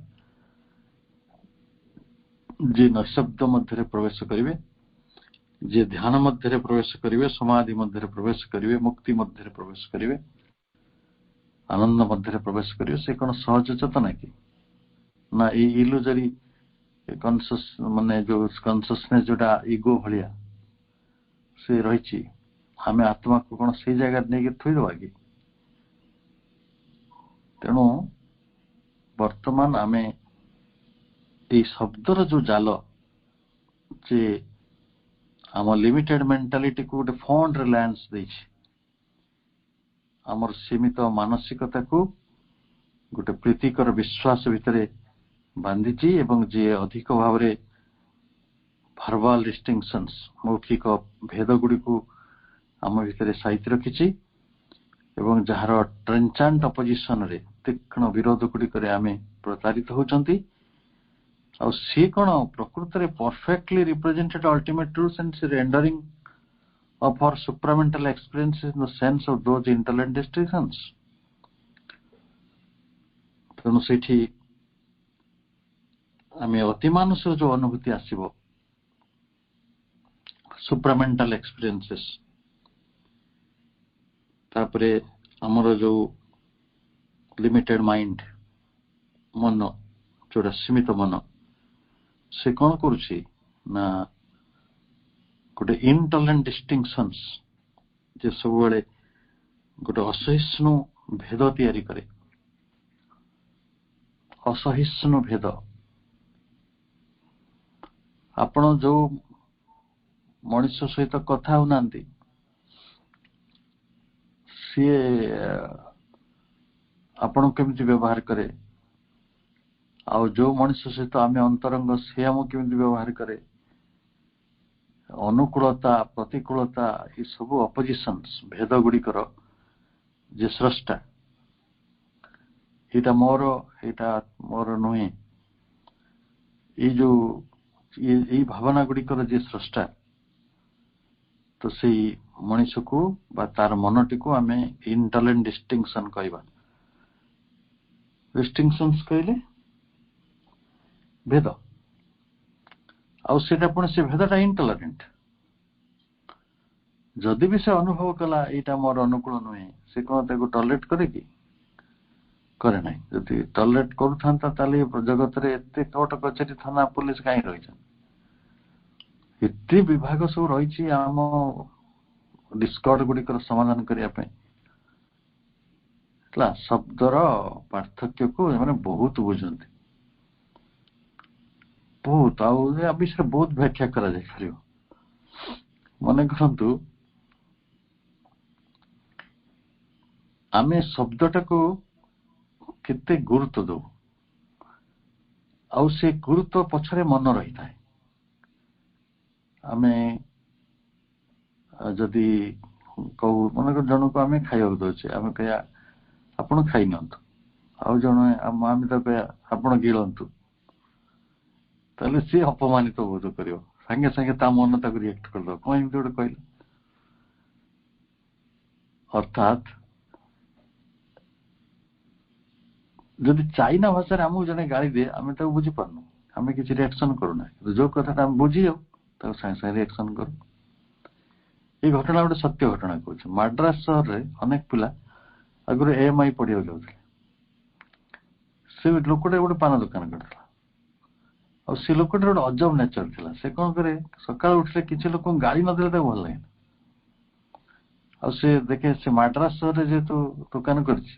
जे नैशब्द मध्य प्रवेश करिवे, जे ध्यान मध्य प्रवेश करिवे, समाधि मध्य प्रवेश करिवे, मुक्ति मध्य प्रवेश करिवे, आनंद मध्य प्रवेश करिवे, से कौन सहज चेतना कि ना इलुजरी कन्सियस माने जो कन्सियसनेस जोटा इगो भलिया से रही, आमे आत्मा को कौन से जगह नहीं थोई दवा कि। तेणु वर्तमान आमे ये शब्दर जो जाल जे आम लिमिटेड मेंटालिटी को गोटे फंड रिलायंस देछि, आमर सीमित मानसिकता को गोटे प्रीतिकर विश्वास भितर बांधीची एवं जे अधिक भाव रे वर्बल डिस्टिंक्शंस मौखिक भेद गुड़ी को आम भितर साइति रखिची एवं जहार ट्रेंचांट अपोजिशन रे तीक्ष्ण विरोध गुड़ी करे आमे प्रतारित होचंती, और सी कौन प्रकृत रे perfectly represented ultimate truth and सी rendering of our supramental experiences in the sense of those interland distinctions. तेणु सेठी आमे अतिमानुष जो अनुभूति आसीबो सुप्रामेंटल एक्सपीरियंसेस, तापरे हमर जो लिमिटेड माइंड मन जोड़ा सीमित मन से कौन करुछि ना गोटे इंटरलैंड डिस्टिंक्शंस जे सब बेले गोटे असहिष्णु भेद तैयारी करे, असहिष्णु भेद आपण जो मनुष्य सहित कथा हो नांती सी आपण केमिति व्यवहार करे, आ जो मनुष्य सहित आमे अंतरंग से हम केमिति व्यवहार करे, अनुकूलता प्रतिकूलता ये सब अपोजिशंस भेद गुड़िकर जे स्रष्टा एटा मोर नुहे ये जो ये भावना गुड़िकर जे स्रष्टा, तो से मनुष्य को बा तार मनटी को आमे इंटरलैंड डिस्टिंक्शन कहबा। डिस्टिंक्शंस कहले भेद आउ सेटा पुणी से भेदटा इंटॉलरेंट, जदि भी से अनुभव कला एटा मोर अनुकूल नुहे से कौन ताको टॉलरेट करे कि करे नहीं, जदि टॉलरेट करूथांता ताले जगत रे एते कोर्ट कचेरी थाना पुलिस काई रहिछन, एते विभाग सब रहिछि आम डिस्कॉर्ड गुड़िकर समाधान करिया पे हला शब्दर पार्थक्य को माने बहुत बुझंती, बहुत आउ विषय बहुत व्याख्या करा जाय पारियो। मन करंतु आमे शब्दटा को केते गुरुत्व दो, आउ से गुरुत्व पछरे मन रही थाए। आमे जदि कहू मन जन को आमे खाइबा दोचे, आमे कया ଆପଣ ଖାଇ ନିଅନ୍ତୁ, ଆଉ ଜଣେ ଆମେ ତ କହିବା ଆପଣ ଗିଳନ୍ତୁ, ତାହେଲେ ସିଏ ଅପମାନିତ ବୋଧ କରିବ, ସାଙ୍ଗେ ସାଙ୍ଗେ ତା ମନ ତାକୁ ରିଆକ୍ଟ କରିଦବ, କଣ ଏମିତି ଗୋଟେ କହିଲେ। ଅର୍ଥାତ୍ ଯଦି ଚାଇନା ଭାଷାରେ ଆମକୁ ଜଣେ ଗାଳି ଦିଏ ଆମେ ତାକୁ ବୁଝିପାରୁନୁ, ଆମେ କିଛି ରିଆକ୍ସନ କରୁନା, ଯୋଉ କଥାଟା ଆମେ ବୁଝିଯାଉ ତାକୁ ସାଙ୍ଗେ ସାଙ୍ଗେ ରିଆକ୍ସନ କରୁ। ଏଇ ଘଟଣା ଗୋଟେ ସତ୍ୟ ଘଟଣା କହୁଛି। ମାଡ୍ରାସ ସହରରେ ଅନେକ ପିଲା ଆଗରୁ AMI ପଢିବାକୁ ଯାଉଥିଲେ। ସେ ଲୋକଟା ଗୋଟେ ପାନ ଦୋକାନ କରିଥିଲା, ଆଉ ସେ ଲୋକଟା ଗୋଟେ ଅଜବ ନେଚର ଥିଲା। ସେ କଣ କରେ, ସକାଳୁ ଉଠିଲେ କିଛି ଲୋକଙ୍କୁ ଗାଳି ନଦେଲେ ତାକୁ ଭଲ ଲାଗେନି। ଆଉ ସେ ଦେଖେ ସେ ମାଡ୍ରାସ ସହରରେ ଯେହେତୁ ଦୋକାନ କରିଛି,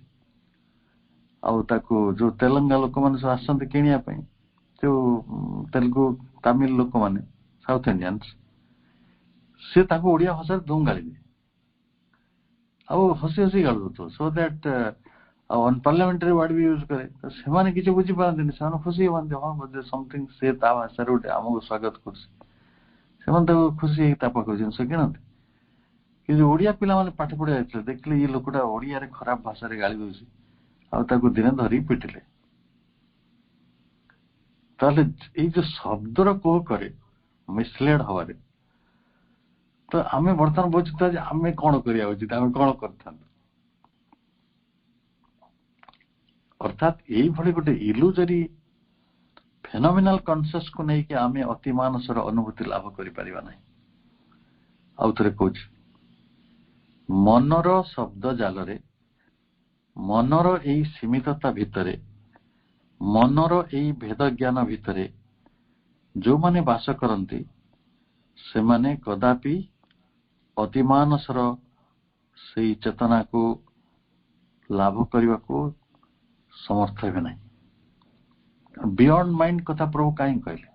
ଆଉ ତାକୁ ଯୋଉ ତେଲଙ୍ଗା ଲୋକମାନେ ସବୁ ଆସନ୍ତି କିଣିବା ପାଇଁ, ଯୋଉ ତେଲୁଗୁ ତାମିଲ ଲୋକମାନେ, ସାଉଥ ଇଣ୍ଡିଆନ୍ସ, ସେ ତାଙ୍କୁ ଓଡିଆ ଭାଷାରେ ଧୁମ ଗାଳି ଦିଏ, ଆଉ ହସି ହସି ଗାଳି ଦଉଥିବ, ସୋ ଦ୍ୟାଟ ଆଉ ଅନପାର୍ଲାମେଣ୍ଟାରୀ ୱାର୍ଡ ବି ୟୁଜ କରେ। ସେମାନେ କିଛି ବୁଝିପାରନ୍ତିନି, ସେମାନେ ଖୁସି ହୁଅନ୍ତି, ହଁ ବୋଧେ ସମଥିଙ୍ଗ ସେ ତା ଭାଷାରେ ଗୋଟେ ଆମକୁ ସ୍ୱାଗତ କରୁଛି, ସେମାନେ ତାକୁ ଖୁସି ହେଇକି ତା ପାଖରୁ ଜିନିଷ କିଣନ୍ତି। କିନ୍ତୁ ଓଡିଆ ପିଲାମାନେ ପାଠ ପଢିବା ଯାଇଥିଲେ, ଦେଖିଲେ ଇଏ ଲୋକଟା ଓଡିଆରେ ଖରାପ ଭାଷାରେ ଗାଳି ଦଉଛି, ଆଉ ତାକୁ ଦିନେ ଧରି ପିଟିଲେ। ତାହେଲେ ଏଇ ଯୋଉ ଶବ୍ଦର କୋହ କରେ ମିସଲେଡ ହବାରେ, ତ ଆମେ ବର୍ତ୍ତମାନ ବୁଝୁଥିବା ଯେ ଆମେ କଣ କରିବା ଉଚିତ, ଆମେ କଣ କରିଥାନ୍ତୁ। ଅର୍ଥାତ୍ ଏଇଭଳି ଗୋଟେ ଇଲୁଜରୀ ଫେନୋମିନାଲ କନସିୟସକୁ ନେଇକି ଆମେ ଅତି ମାନସର ଅନୁଭୂତି ଲାଭ କରିପାରିବା ନାହିଁ। ଆଉ ଥରେ କହୁଛି, ମନର ଶବ୍ଦ ଜାଲରେ, ମନର ଏଇ ସୀମିତତା ଭିତରେ, ମନର ଏଇ ଭେଦ ଜ୍ଞାନ ଭିତରେ ଯୋଉମାନେ ବାସ କରନ୍ତି ସେମାନେ କଦାପି ଅତିମାନସର ସେଇ ଚେତନାକୁ ଲାଭ କରିବାକୁ ସମର୍ଥ ହେବେ ନାହିଁ। ବିୟଣ୍ଡ ମାଇଣ୍ଡ କଥା ପ୍ରଭୁ କାହିଁ କହିଲେ?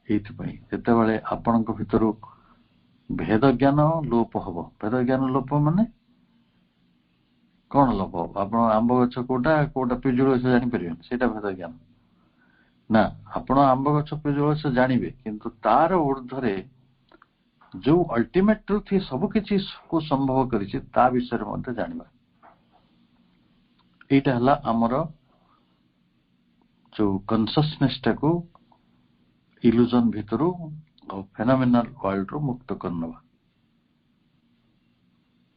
ଏଇଥିପାଇଁ ଯେତେବେଳେ ଆପଣଙ୍କ ଭିତରୁ ଭେଦ ଜ୍ଞାନ ଲୋପ ହବ। ଭେଦ ଜ୍ଞାନ ଲୋପ ମାନେ କଣ ଲୋପ ହବ? ଆପଣ ଆମ୍ବ ଗଛ କୋଉଟା କୋଉଟା ପିଜୁଳି ଗଛ ଜାଣିପାରିବେନି, ସେଇଟା ଭେଦ ଜ୍ଞାନ ନା। ଆପଣ ଆମ୍ବ ଗଛ ପିଜୁଳି ଗଛ ଜାଣିବେ, କିନ୍ତୁ ତାର ଊର୍ଦ୍ଧ୍ୱରେ ଯୋଉ ଅଲ୍ଟିମେଟ ଟ୍ରୁଥ ସବୁ କିଛି କୁ ସମ୍ଭବ କରିଛି ତା ବିଷୟରେ ମଧ୍ୟ ଜାଣିବା। ଏଇଟା ହେଲା ଆମର ଯୋଉ କନସିୟସନେସ ଟାକୁ ଇଲୁଜନ ଭିତରୁ ଆଉ ଫେନୋମିନାଲ ୱାର୍ଲଡ ରୁ ମୁକ୍ତ କରିନେବା।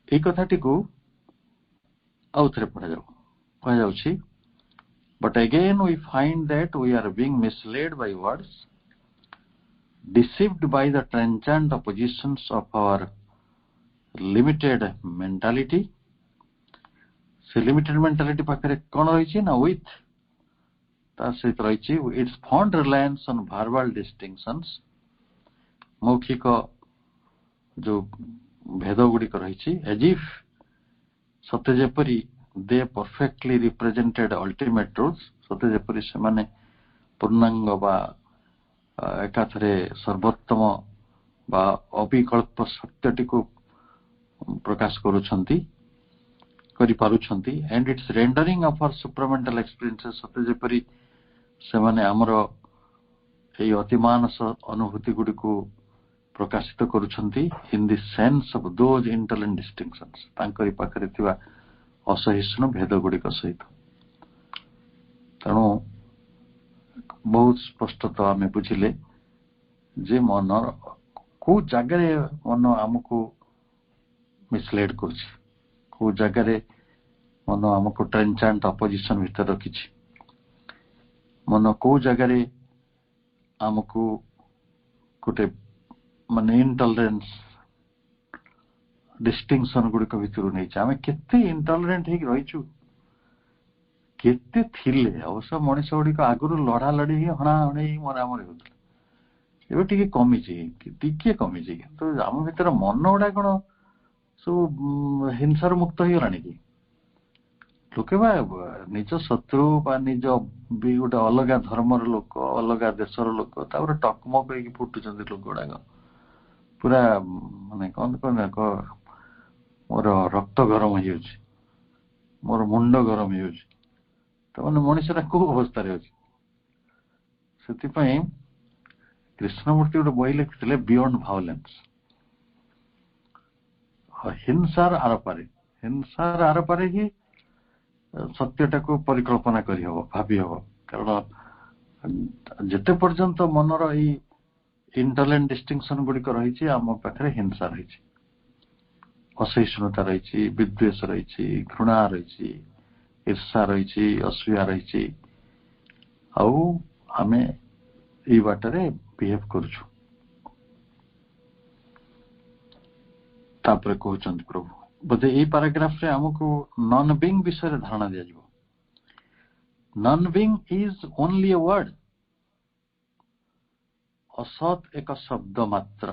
এই কথাটিକୁ ଆଉ ଥରେ କୁହାଯାଉଛି, but again we find that we are being misled by words, deceived by the transient oppositions of our limited mentality. ସେ limited mentality ପାଖରେ କଣ ରହିଛି ନା with, ତା ସହିତ ରହିଛି its fond reliance on verbal distinctions, ମୌଖିକ ଯୋଉ ଭେଦ ଗୁଡିକ ରହିଛି, as if ସତେ ଯେପରି they perfectly represented ultimate truth, ସତେ ଯେପରି ସେମାନେ ପୂର୍ଣ୍ଣାଙ୍ଗ ବା ଏକାଥରେ ସର୍ବୋତ୍ତମ ବା ଅବିକଳ୍ପ ସତ୍ୟଟିକୁ ପ୍ରକାଶ କରିପାରୁଛନ୍ତି, and its rendering of our supramental experiences, ସତେ ଯେପରି ସେମାନେ ଆମର ଏଇ ଅତିମାନସ ଅନୁଭୂତି ଗୁଡିକୁ ପ୍ରକାଶିତ କରୁଛନ୍ତି in the sense of those interland distinctions, ତାଙ୍କରି ପାଖରେ ଥିବା ଅସହିଷ୍ଣୁ ଭେଦ ଗୁଡିକ ସହିତ। ତେଣୁ ବହୁତ ସ୍ପଷ୍ଟତ ଆମେ ବୁଝିଲେ ଯେ ମନ କୋଉ ଜାଗାରେ ମନ ଆମକୁ ମିସଲେଡ କରୁଛି, କୋଉ ଜାଗାରେ ମନ ଆମକୁ ଟ୍ରେନଚାଣ୍ଟ ଅପୋଜିସନ ଭିତରେ ରଖିଛି, ମନ କୋଉ ଜାଗାରେ ଆମକୁ ଗୋଟେ ମାନେ ଇନଟଲରେନ୍ସ ଡିଷ୍ଟିଂସନ ଗୁଡିକ ଭିତରୁ ନେଇଛି। ଆମେ କେତେ ଇନଟଲରେଣ୍ଟ ହେଇକି ରହିଛୁ, କେତେ ଥିଲେ। ଅବଶ୍ୟ ମଣିଷ ଗୁଡିକ ଆଗରୁ ଲଢା ଲଢି ହଣାହଣି ମରାମରି ହଉଥିଲା, ଏବେ ଟିକେ କମିଛି, କିନ୍ତୁ ଆମ ଭିତରେ ମନ ଗୁଡା କଣ ସବୁ ହିଂସାରୁ ମୁକ୍ତ ହେଇଗଲାଣି କି? ଲୋକେ ବା ନିଜ ଶତ୍ରୁ ବା ନିଜ ବି ଗୋଟେ ଅଲଗା ଧର୍ମର ଲୋକ, ଅଲଗା ଦେଶର ଲୋକ, ତାପରେ ଟକମକ ହେଇକି ଫୁଟୁଛନ୍ତି ଲୋକ ଗୁଡାକ। ପୁରା ମାନେ କଣ ମୋର ରକ୍ତ ଗରମ ହେଇଯାଉଛି, ମୋର ମୁଣ୍ଡ ଗରମ ହେଇଯାଉଛି। ତାମାନେ ମଣିଷଟା କୋଉ ଅବସ୍ଥାରେ ଅଛି? ସେଥିପାଇଁ କୃଷ୍ଣମୂର୍ତ୍ତି ଗୋଟେ ବହି ଲେଖିଥିଲେ ବିୟଣ୍ଡ ଭାଓଲେନ୍ସ, ହିଂସାର ଆରପାରେ ହିଁ सत्यटा को परिकल्पना करी हबो भाबी हबो कारण जेते पर्यंत मनर ई इंटरनल डिस्टिंक्शन गुडी को रही छी आम पाखरे हिंसा रही छी असहिष्णुता रही छी विद्वेष रही छी घृणा रही छी ईर्षा रही छी असूया रही छी आउ आमे ई बाटरे बिहेव करछु तापर कहउचंत प्रभु बोधे ई पैराग्राफ रे हमको नॉन बीइंग विषय रे धारणा दिया जिवो non being is only a word असत एक शब्द मात्र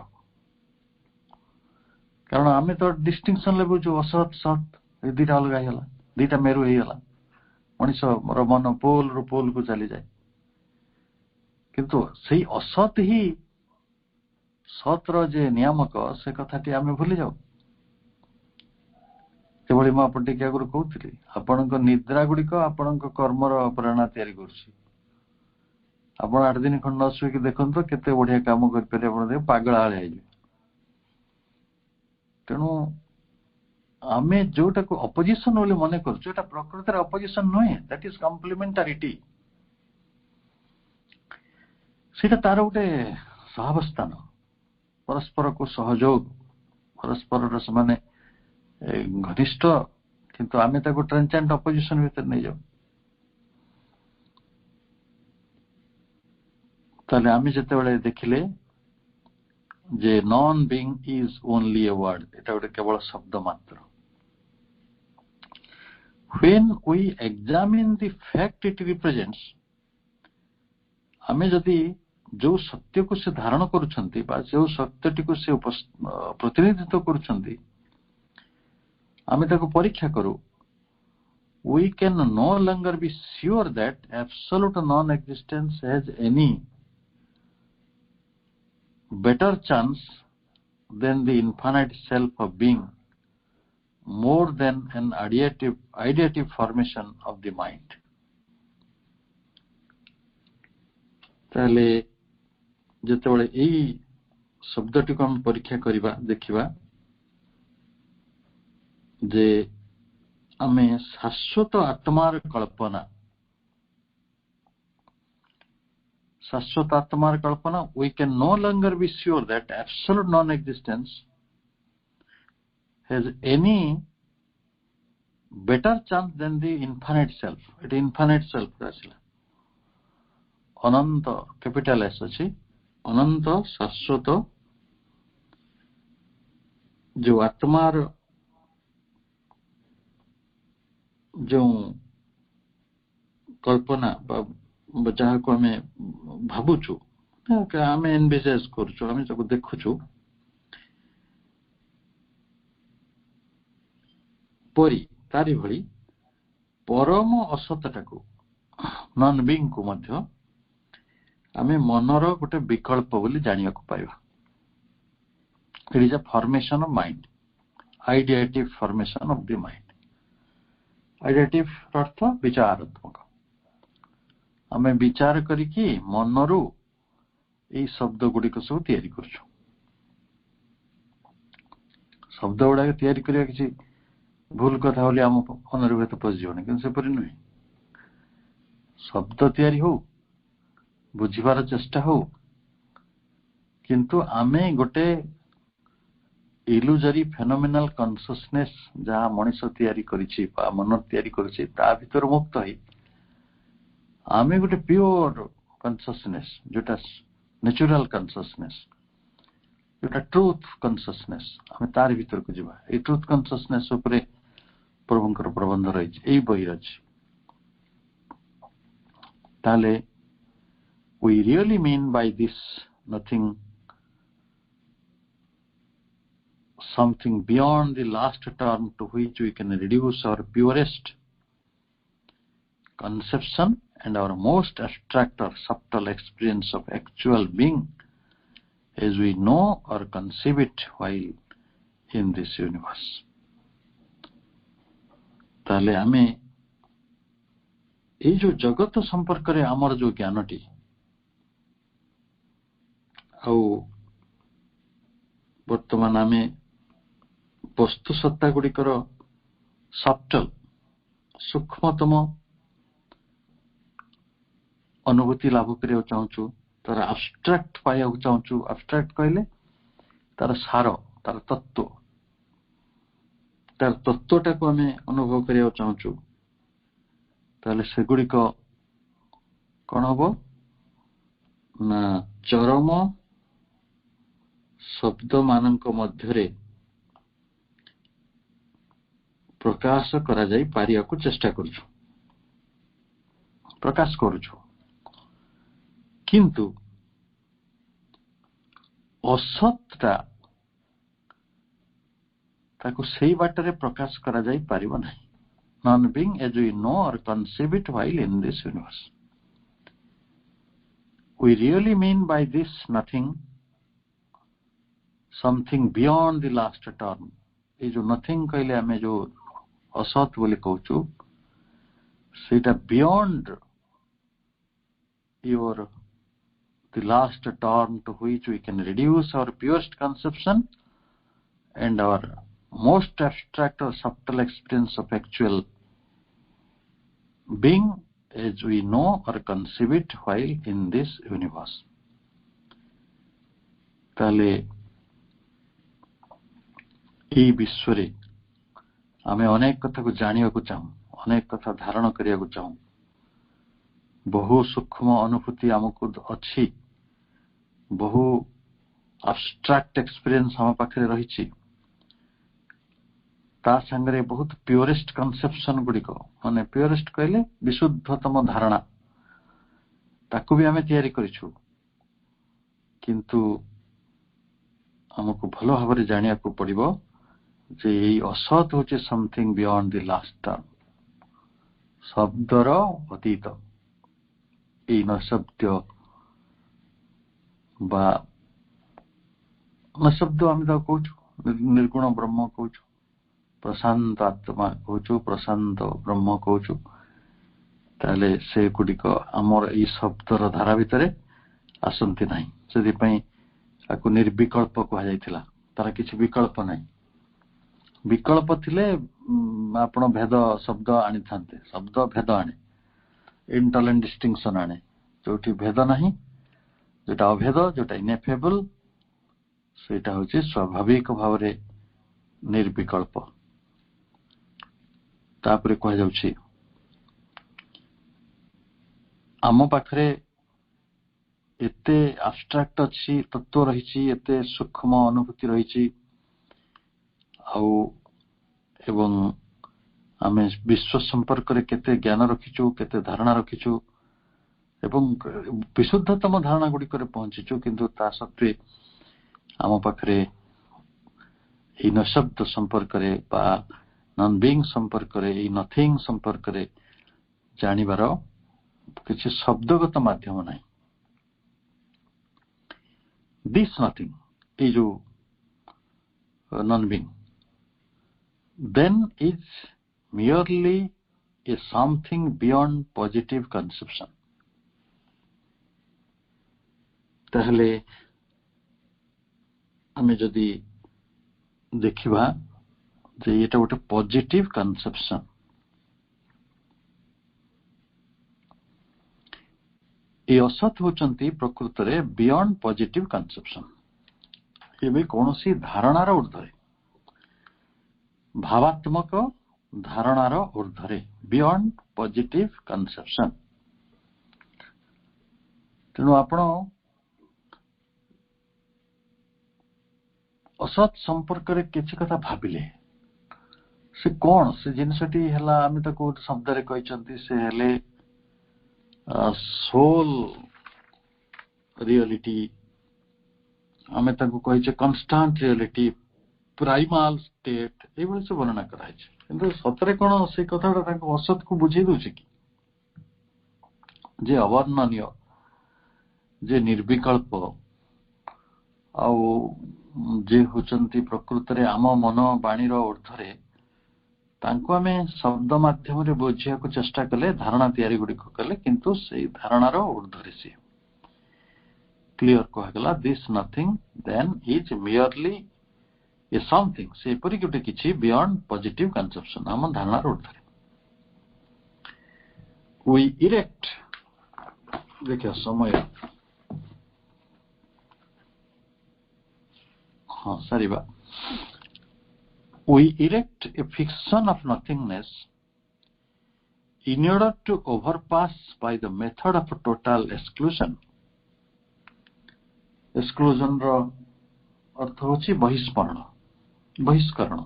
कारण आमे तो डिस्टिंक्शन लेबो जो असत सत ए दिटा अलगा हैला दिटा मेरु हैला मनिष र मन पोल रु पोल को चली जाए किंतु सही असत ही सतर जे नियामक से कथाटी आमे भूली जाऊ केवल म आपण टिका गुरु कहउतली आपणक निद्रा गुडी को आपणक कर्म र प्रेरणा तयारी करछि आपण 8 दिन खंड असु कि देखन तो केते बढ़िया काम कर पेरे आपण दे पागल आले आइले तेणु आमे जोटा को अपोजिशन बोली मने करछु एटा प्रकृति रे अपोजिशन नय दैट इज कॉम्प्लीमेंटारिटी सेटा तार उटे सहावस्थान परस्पर को सहयोग परस्पर र समाने घनिष्ठ किंतु आमे ताको ट्रेंचेंट अपोजिशन भीतर नै जाऊ ताले आमे जते बेले देखिले जे non being is only a word एटा उटे केवल शब्द मात्र when we examine the fact it represents आमे जदि जो सत्य को से धारण करूछंती बा जो सत्यटी को से प्रतिनिधित्व करूछंती आमे ताको परीक्षा करू we can no longer be sure that absolute non-existence has any better chance than the infinite self of being more than an ideative formation of the mind ताले जते बळे एई शब्दटी को हम परीक्षा करिबा देखिबा जे आमे शाश्वत आत्मार कल्पना we can no longer be sure that absolute non-existence has any better chance than the infinite self. It infinite self asila Anant capital S अछि अनंत शाश्वत जो आत्मार जो कल्पना जहाँ को आमे भाबुछु आमे एनविजेज करछु आमे जको देखुछु परी तारी भली परम असतटाको नॉन बीइंग को मध्य आमे मनर गोटे विकल्प बोली जानिया को पाइबा it is a formation of mind ideative formation of the mind ideative अर्थ विचारात्मक आमे विचार करिकि मनरु ए शब्द गुडी को सब तयारी करछु शब्द गुडा तयारी करिया किछि भूल कथा होली हम अनुरूप तो पजियोनी किन से परि नै शब्द तयारी हो बुझिबार चेष्टा हो किंतु आमे गोटे इल्यूजरी फेनोमेनल कॉन्शियसनेस जहाँ मनीष तयारी करिछि बा मन तयारी करिछि ता भीतर मुक्त होई आमे गोटे प्योर कॉन्शियसनेस जोटा नेचुरल कॉन्शियसनेस जोटा ट्रूथ कॉन्शियसनेस आमे तार भीतर को जिबा ए ट्रूथ कॉन्शियसनेस ऊपर प्रभुंकर प्रबंध रही एई बही अछि ताले we really mean by this nothing something beyond the last term to which we can reduce our purest conception and our most abstract or subtle experience of actual being as we know or conceive it while in this universe. ताले हमें ये जो जगत संपर्क रे आमर जो ज्ञानटी वर्तमान आमे वस्तु सत्ता गुड़िकर सफ्टल सूक्ष्मतम अनुभूति लाभ करिया चाहूँ तार abstract पाया चाहूँ abstract कहले तार सार तार तत्वटा को आम अनुभव करिया चाहूँ ताले सेगुड़िक कौन हम ना चरम शब्द मानक मध्यरे प्रकाश करा जाई पारिया को चेष्टा करूछु प्रकाश करूछु किंतु असतटा ताको सही बाटरे प्रकाश करा जाई पारिबो नाही non being as we know or conceive it while in this universe we really mean by this nothing something beyond the last term ये जो nothing कहले हमें जो असत बोली कहूछु सेटा beyond your the last term to which we can reduce our purest conception and our most abstract or subtle experience of actual being as we know or conceive it while in this universe. ताले এই বিশ্বরে आमे अनेक कथा को जानिया को चाहूँ अनेक कथा धारण करिया को चाहूँ बहु सूक्ष्म अनुभूति आमको अच्छी बहु abstract experience हम पाखरे रही ता संगरे बहुत प्योरेस्ट कन्सेप्शन गुड़िक माने प्योरेस्ट कहले विशुद्धतम धारणा ताकू भी आमे तैयारी करिछु किंतु हमको भलो भाबरे जानिया को पड़िबो जे एई असत होचे something beyond the last term शब्दर अतीत एई न शब्द बा न शब्द आमे ता कहूछु निर्गुण ब्रह्म कहूछु प्रशांत आत्मा कहूछु प्रशांत ब्रह्म कहूछु ताले से गुड़िक आमर ई शब्दर धारा भितरे आसंती नाही सेति पई आकु निर्विकल्प कहा जायतिला तारा किछि विकल्प नाही विकल्प थिले आपण भेद शब्द आनी थांते शब्द भेद आने इंटरनल डिस्टिंक्शन आने जोठी भेद नाही जोटा अभेद जोटा इनएफेबल सेटा होची स्वाभाविक भावरे निर्विकल्प तापरे कह जाउछि आम पाखरे एते abstract अछि तत्व रहिछि एते सूक्ष्म अनुभूति रहिछि आउ एवं आमे विश्व संपर्क रे केते ज्ञान रखिछु केते धारणा रखिछु एवं विशुद्धतम धारणा गुडी करे पहुंचिछु किंतु ता सत्वे आम पाखरे इ न शब्द संपर्क रे बा नॉन बीइंग संपर्क रे इ नथिंग संपर्क रे जानिबार किछि शब्दगत माध्यम नाही दिस नथिंग इ जो non being then is merely a something beyond positive conception ताहले हमें जदि देखिबा जे एटा गोटे पॉजिटिव कंसेप्शन ए असत होचंती प्रकृत रे बियॉन्ड पॉजिटिव कंसेप्शन एबे कोनोसी धारणार ऊर्ध्वरे भावात्मक धारणार ऊर्ध्वरे बियॉन्ड पॉजिटिव कंसेप्शन तेणु आपण असत संपर्क रे किछि कथा भाबिले से कोन से जिनसटी हला आमे ताको शब्द रे कहिसंती से हेले सोल रियलिटी आमे ताको कहिचे constant reality primal state A भली से वर्णना कराय छै किंतु सतरे कोन से कथाटा ताको असत को बुझी दोछि कि जे अवर्णनीय जे निर्विकल्प आ जे होचंती प्रकृत रे आम मन बाणी रो ऊर्ध्वरे तांको आमे शब्द माध्यम रे बुझिया को चेष्टा कले धारणा तयारी गुडी को कले किंतु सेही धारणा रो ऊर्ध्वरे से क्लियर कह गला this nothing then is merely a something से परि गुटे किछि बियॉन्ड पॉजिटिव कंसेप्शन आम धारणा रो ऊर्ध्वरे we erect, देखिए समय हाँ सारी बात, we erect a fiction of nothingness in order to overpass by the method of total exclusion. Exclusion ର अर्थ होची बहिष्करण, बहिष्करण।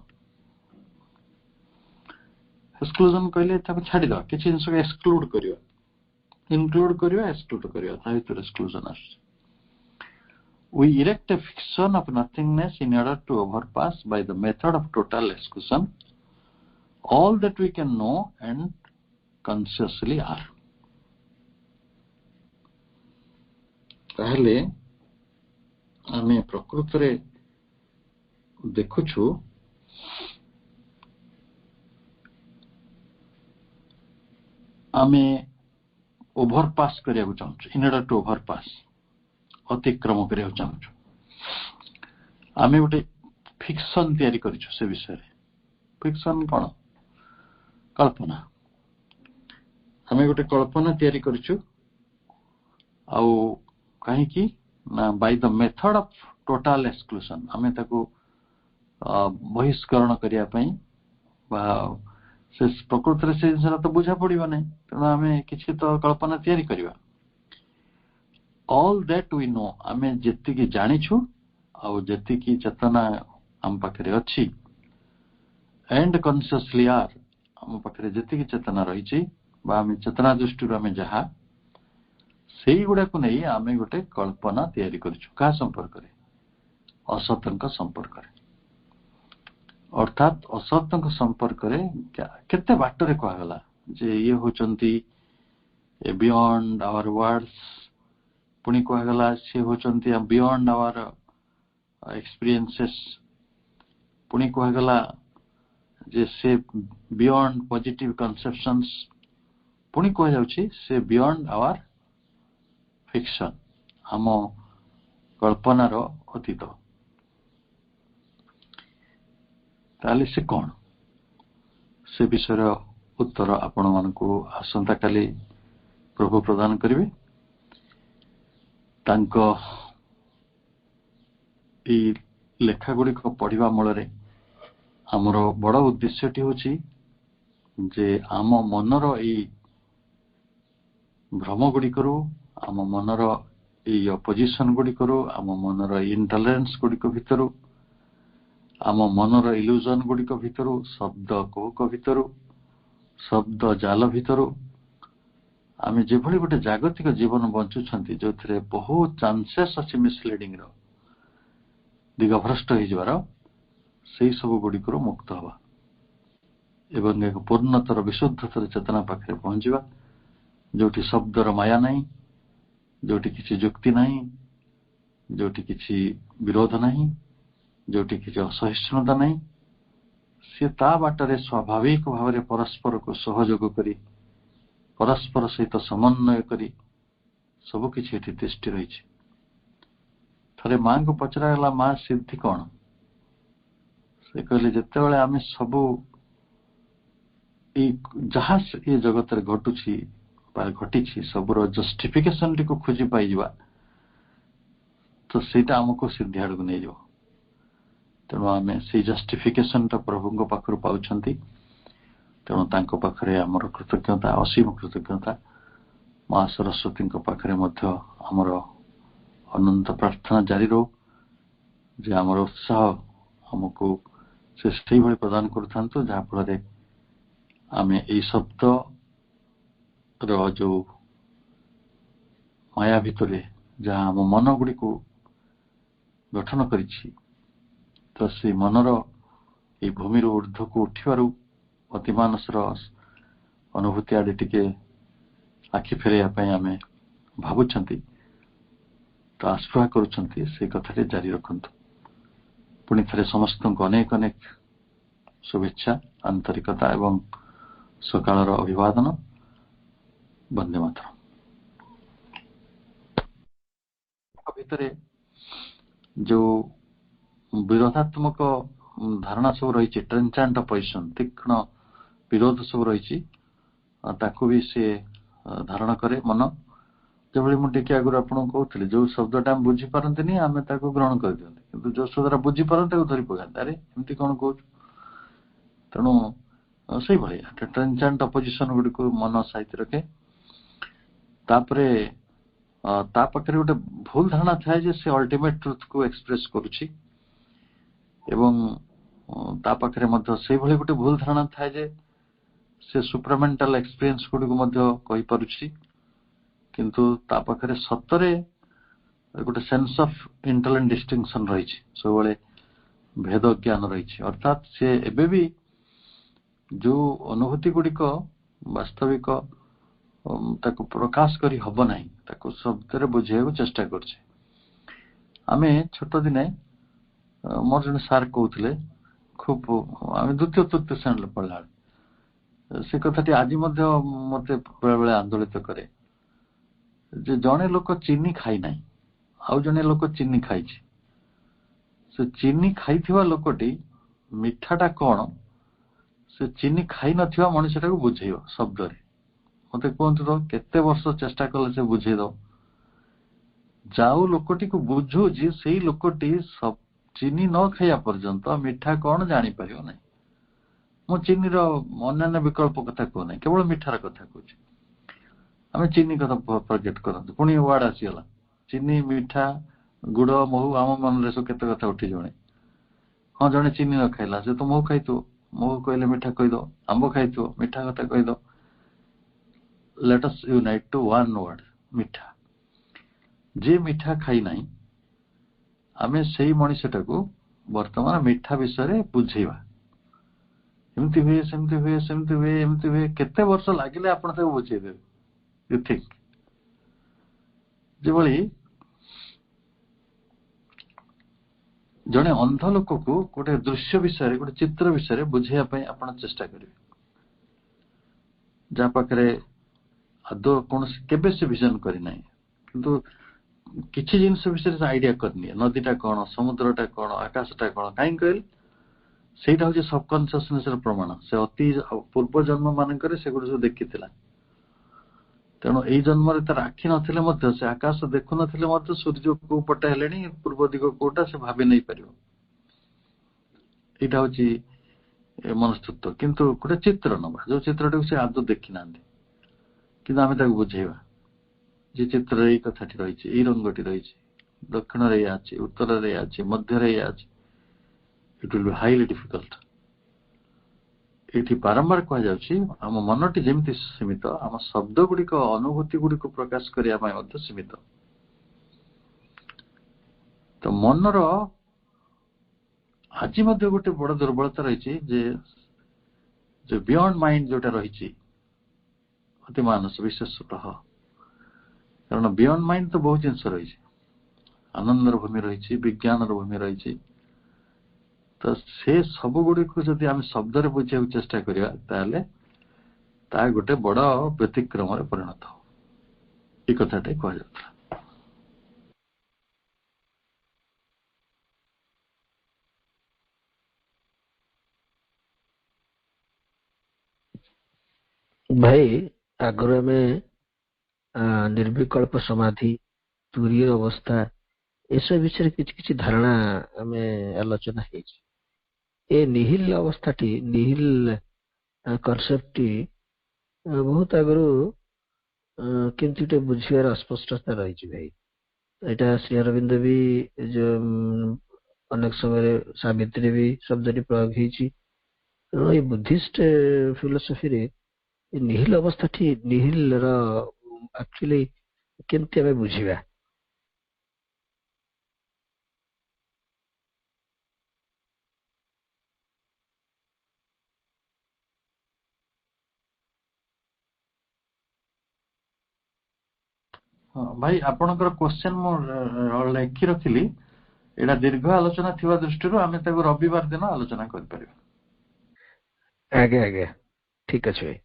एक्सक्लूजन कहले ताको छाडी दो, किछि जिंस को एक्सक्लूड करियो, इनक्लूड करियो, एक्सक्लूड करियो, ता भितर एक्सक्लूजन आस। We erect a fiction of nothingness in order to overpass by the method of total exclusion all that we can know and consciously are. ताहले आमे प्रकृत रे देखुछु आमे ओभरपास करिया चाहूँ, इन ऑर्डर टू ओभरपास, अतिक्रम करिया चाहूँ। आमे गोटे फिक्शन तैयारी करिछु से विषय रे। फिक्शन कोन? कल्पना। आमे गोटे कल्पना तैयारी करिछु आउ काहे कि ना by the method of total exclusion आमे ताको बहिष्करण करिया पई बा से प्रकृत रे से जिनस तो बुझा पड़िबो नै, तेणु आमे किछि तो कल्पना तैयारी करिवा। ऑल दैट वी नो, आमे जेति कि जानिछु आउ जेति कि चेतना हम पाखरे अछि, एंड कॉन्शियसली आर, हम पाखरे जेति कि चेतना रही छी बा आमे चेतना दृष्टि रो आमे जहा सेही गुडा को नै आमे गोटे कल्पना तैयारी करिछु। का संपर्क रे? असतंक संपर्क रे। अर्थात असतंक संपर्क रे केते बाटर रे कहा गला जे ये होचंती बियॉन्ड आवर वर्ड्स, पुनी कहा गला से होचंती बियॉन्ड आवर एक्सपीरियंसेस, पुनी कहा गला जे से बियॉन्ड पॉजिटिव कंसेप्शंस, पुनी कहा जाउची से बियॉन्ड आवर फिक्शन, हम कल्पना रो अतीत। ताले से कौन से विषय उत्तर आपण मानकु आसंता काली प्रभु प्रदान करिवे। तांको ई लेखा गुडी को पढ़िबा मूलरे हमरो बड़ उद्देश्यटी होची जे आम मनर ई भ्रम गुडी करू, आम मनर ई अपोजिशन गुडी करू, आम मनर इंटॉलरेंस गुडी को भितरु, आम मनर इल्यूजन गुडी को भितरु, शब्द को भितरु, शब्द जाल भितरु आमे जेभली गोटे जागतिक जीवन बंचुछंती जो थरे बहुत चांसेस अछि मिसलीडिंग रो, दिगभ्रष्ट हो जबार, सेही सब गुडी को मुक्त हवा एवं एक पूर्णतर विशुद्धतर चेतना पाखरे पहुंचीबा, जोटी शब्दर माया नहीं, जोटी किछि जुक्ति नहीं, जोटी किछि विरोध नहीं, जोटी किछि असहिष्णुता नहीं, से ता बाटरे स्वाभाविक भाव में परस्पर को सहयोग करी, परस्पर सहित समन्वय करी सब किछि एठी दृष्टि रही। थरे मां को पचरा गला मां सिद्धि कौन? से कहले जेते बेले आमे सबु ई जहां ये जगत रे घटुछि बा घटिछि सबरो जस्टिफिकेशन टी को खोजी पाई जिबा तो सेटा हमको सिद्धि आड़ को नै जो। तेणु आमे से जस्टिफिकेशन टा प्रभु को पाखरु पाउछंती, तेणु तांको पाखरे हमर कृतज्ञता, असीम कृतज्ञता। मां सरस्वती को पाखरे मध्य हमर अनंत प्रार्थना जारी रो जे हमर उत्साह हमको से सही भली प्रदान करथांतो, जहा फल आमे एई शब्द रो जो माया भितरे जहा हम मन गुडी को गठन करिछि, तो से मनर ये भूमि ऊर्ध्व को उठिबारु अतिमानसर अनुभूति आदि टिके आखि फेरैया पई आमे भाबुछंती, तो आस्था करूछंती से कथाटे जारी रखंतु। पुणी थरे समस्त को अनेक अनेक शुभेच्छा, आंतरिकता एवं सकाळर अभिवादन। वंदे मातरम। भितरे जो विरोधात्मक धारणा सब रही, ट्रेंचांट अपोजिशन, तीक्ष्ण विरोध सब रही, ताकू भी से धारण करे मन ଯେଭଳି ମୁଁ ଟିକେ ଆଗରୁ ଆପଣଙ୍କୁ କହୁଥିଲି ଯୋଉ ଶବ୍ଦଟା ଆମେ ବୁଝିପାରନ୍ତିନି ଆମେ ତାକୁ ଗ୍ରହଣ କରିଦିଅନ୍ତି କିନ୍ତୁ ଯୋଉ ଶବ୍ଦଟା ବୁଝିପାରନ୍ତି ତାକୁ ଧରି ପକାନ୍ତି ଆରେ ଏମିତି କଣ କହୁଛୁ ତେଣୁ ସେଇଭଳି ଟ୍ରାନ୍ସିଏଣ୍ଟ ଅପୋଜିସନ ଗୁଡ଼ିକୁ ମନ ସାଇତି ରଖେ ତାପରେ ତା ପାଖରେ ଗୋଟେ ଭୁଲ ଧାରଣା ଥାଏ ଯେ ସେ ଅଲ୍ଟିମେଟ ଟ୍ରୁଥକୁ ଏକ୍ସପ୍ରେସ କରୁଛି ଏବଂ ତା ପାଖରେ ମଧ୍ୟ ସେଇଭଳି ଗୋଟେ ଭୁଲ ଧାରଣା ଥାଏ ଯେ ସେ ସୁପ୍ରାମେଣ୍ଟାଲ ଏକ୍ସପିରିଏନ୍ସ ଗୁଡ଼ିକୁ ମଧ୍ୟ କହିପାରୁଛି କିନ୍ତୁ ତା ପାଖରେ ସତରେ ଗୋଟେ ସେନ୍ସ ଅଫ ଇଣ୍ଟେଲେକ୍ଟ ଡିଷ୍ଟିଂସନ ରହିଛି ସବୁବେଳେ ଭେଦ ଜ୍ଞାନ ରହିଛି ଅର୍ଥାତ୍ ସେ ଏବେ ବି ଯୋଉ ଅନୁଭୂତି ଗୁଡ଼ିକ ବାସ୍ତବିକ ତାକୁ ପ୍ରକାଶ କରି ହବ ନାହିଁ ତାକୁ ଶବ୍ଦରେ ବୁଝେଇବାକୁ ଚେଷ୍ଟା କରୁଛେ ଆମେ ଛୋଟ ଦିନେ ମୋର ଜଣେ ସାର୍ କହୁଥିଲେ ଖୁବ ଆମେ ଦ୍ୱିତୀୟ ତୃତୀୟ ଶ୍ରେଣୀରେ ପଢିଲା ସେ କଥାଟି ଆଜି ମଧ୍ୟ ମତେ ବେଳେ ବେଳେ ଆନ୍ଦୋଳିତ କରେ ଯେ ଜଣେ ଲୋକ ଚିନି ଖାଇ ନାହିଁ ଆଉ ଜଣେ ଲୋକ ଚିନି ଖାଇଛି ସେ ଚିନି ଖାଇଥିବା ଲୋକଟି ମିଠାଟା କଣ ସେ ଚିନି ଖାଇ ନଥିବା ମଣିଷଟାକୁ ବୁଝେଇବ ଶବ୍ଦରେ ମତେ କୁହନ୍ତୁ ତ କେତେ ବର୍ଷ ଚେଷ୍ଟା କଲେ ସେ ବୁଝେଇଦବ ଯାଉ ଲୋକଟିକୁ ବୁଝୁଛି ସେଇ ଲୋକଟି ଚିନି ନ ଖାଇବା ପର୍ଯ୍ୟନ୍ତ ମିଠା କଣ ଜାଣିପାରିବ ନାହିଁ ମୁଁ ଚିନିର ଅନ୍ୟାନ୍ୟ ବିକଳ୍ପ କଥା କହୁ ନାହିଁ କେବଳ ମିଠାର କଥା କହୁଛି ଆମେ ଚିନି କଥା ଫର୍ଗେଟ କରନ୍ତୁ ପୁଣି ୱାର୍ଡ ଆସିଗଲା ଚିନି ମିଠା ଗୁଡ ମହୁ ଆମ ମନରେ ସବୁ କେତେ କଥା ଉଠି ଜଣେ ହଁ ଜଣେ ଚିନି ନ ଖାଇଲା ସେ ତ ମହୁ ଖାଇଥିବ ମହୁ କହିଲେ ମିଠା କହିଦବ ଆମ୍ବ ଖାଇଥିବ ମିଠା କଥା କହିଦବ let us unite to one word ମିଠା ଯେ ମିଠା ଖାଇ ନାହିଁ ଆମେ ସେଇ ମଣିଷଟାକୁ ବର୍ତ୍ତମାନ ମିଠା ବିଷୟରେ ବୁଝେଇବା ଏମିତି ହୁଏ ସେମିତି ହୁଏ ସେମିତି ହୁଏ ଏମିତି ହୁଏ କେତେ ବର୍ଷ ଲାଗିଲେ ଆପଣ ତାକୁ ବୁଝେଇଦେବେ you think ଯେଭଳି ଜଣେ ଅନ୍ଧ ଲୋକକୁ ଗୋଟେ ଦୃଶ୍ୟ ବିଷୟରେ ଗୋଟେ ଚିତ୍ର ବିଷୟରେ ବୁଝେଇବା ପାଇଁ ଆପଣ ଚେଷ୍ଟା କରିବେ ଯାହା ପାଖରେ ଆଦୌ କୌଣସି କେବେ ସେ ଭିଜନ କରିନାହିଁ କିନ୍ତୁ କିଛି ଜିନିଷ ବିଷୟରେ ସେ ଆଇଡିଆ କରିନିଏ ନଦୀଟା କଣ ସମୁଦ୍ରଟା କଣ ଆକାଶଟା କଣ କାହିଁକି କହିଲେ ସେଇଟା ହଉଛି ସବକନସିୟସନେସ ର ପ୍ରମାଣ ସେ ଅତି ପୂର୍ବ ଜନ୍ମ ମାନଙ୍କରେ ସେଗୁଡା ସବୁ ଦେଖିଥିଲା ତେଣୁ ଏଇ ଜନ୍ମରେ ତାର ଆଖି ନଥିଲେ ମଧ୍ୟ ସେ ଆକାଶ ଦେଖୁନଥିଲେ ମଧ୍ୟ ସୂର୍ଯ୍ୟ କୋଉ ପଟେ ହେଲେଣି ପୂର୍ବ ଦିଗ କୋଉଟା ସେ ଭାବି ନେଇ ପାରିବ ଏଇଟା ହଉଛି ମନସ୍ତତ୍ଵ କିନ୍ତୁ ଗୋଟେ ଚିତ୍ର ନବା ଯୋଉ ଚିତ୍ରଟାକୁ ସେ ଆଦୌ ଦେଖି ନାହାନ୍ତି କିନ୍ତୁ ଆମେ ତାକୁ ବୁଝେଇବା ଯେ ଚିତ୍ରରେ ଏଇ କଥାଟି ରହିଛି ଏଇ ରଙ୍ଗଟି ରହିଛି ଦକ୍ଷିଣରେ ଏଇଆ ଅଛି ଉତ୍ତରରେ ଏଇଆ ଅଛି ମଧ୍ୟରେ ଏଇଆ ଅଛି it will be highly difficult ଏଇଠି ବାରମ୍ବାର କୁହାଯାଉଛି ଆମ ମନଟି ଯେମିତି ସୀମିତ ଆମ ଶବ୍ଦ ଗୁଡିକ ଅନୁଭୂତି ଗୁଡିକୁ ପ୍ରକାଶ କରିବା ପାଇଁ ମଧ୍ୟ ସୀମିତ ତ ମନର ଆଜି ମଧ୍ୟ ଗୋଟେ ବଡ ଦୁର୍ବଳତା ରହିଛି ଯେ ବିୟଣ୍ଡ ମାଇଣ୍ଡ ଯୋଉଟା ରହିଛି ଅତି ମାନସ ବିଶେଷତଃ କାରଣ ବିୟଣ୍ଡ ମାଇଣ୍ଡ ତ ବହୁତ ଜିନିଷ ରହିଛି ଆନନ୍ଦର ଭୂମି ରହିଛି ବିଜ୍ଞାନର ଭୂମି ରହିଛି ତ ସେ ସବୁ ଗୁଡିକୁ ଯଦି ଆମେ ଶବ୍ଦରେ ବୁଝିବାକୁ ଚେଷ୍ଟା କରିବା ତାହେଲେ ତାହା ଗୋଟେ ବଡ ବ୍ୟତିକ୍ରମରେ ପରିଣତ ହବ ଏ କଥାଟି କୁହାଯାଉଥିଲା ଭାଇ ଆଗରୁ ଆମେ ନିର୍ବିକଳ୍ପ ସମାଧି ତୁରୀୟ ଅବସ୍ଥା ଏସବୁ ବିଷୟରେ କିଛି କିଛି ଧାରଣା ଆମେ ଆଲୋଚନା ହେଇଛି ଏ ନିହିଲ ଅବସ୍ଥାଟି ନିହିଲ କନସେପ୍ଟଟି ବହୁତ ଆଗରୁ କେମିତି ଗୋଟେ ବୁଝିବାର ଅସ୍ପଷ୍ଟତା ରହିଛି ଭାଇ ଏଇଟା ଶ୍ରୀ ଅରବିନ୍ଦ ବି ଯୋଉ ଅନେକ ସମୟରେ ସାବିତ୍ରୀ ବି ଶବ୍ଦଟି ପ୍ରୟୋଗ ହେଇଛି ତେଣୁ ଏଇ ବୁଦ୍ଧିଷ୍ଟ ଫିଲୋସଫିରେ ନିହିଲ ଅବସ୍ଥାଟି ନିହିଲର ଆକ୍ଚୁଆଲି କେମିତି ଆମେ ବୁଝିବା ଭାଇ ଆପଣଙ୍କର କ୍ୱେଶ୍ଚନ ମୁଁ ଲେଖି ରଖିଲି ଏଇଟା ଦୀର୍ଘ ଆଲୋଚନା ଥିବା ଦୃଷ୍ଟିରୁ ଆମେ ତାକୁ ରବିବାର ଦିନ ଆଲୋଚନା କରିପାରିବା ଆଜ୍ଞା ଆଜ୍ଞା ଠିକ ଅଛି ଭାଇ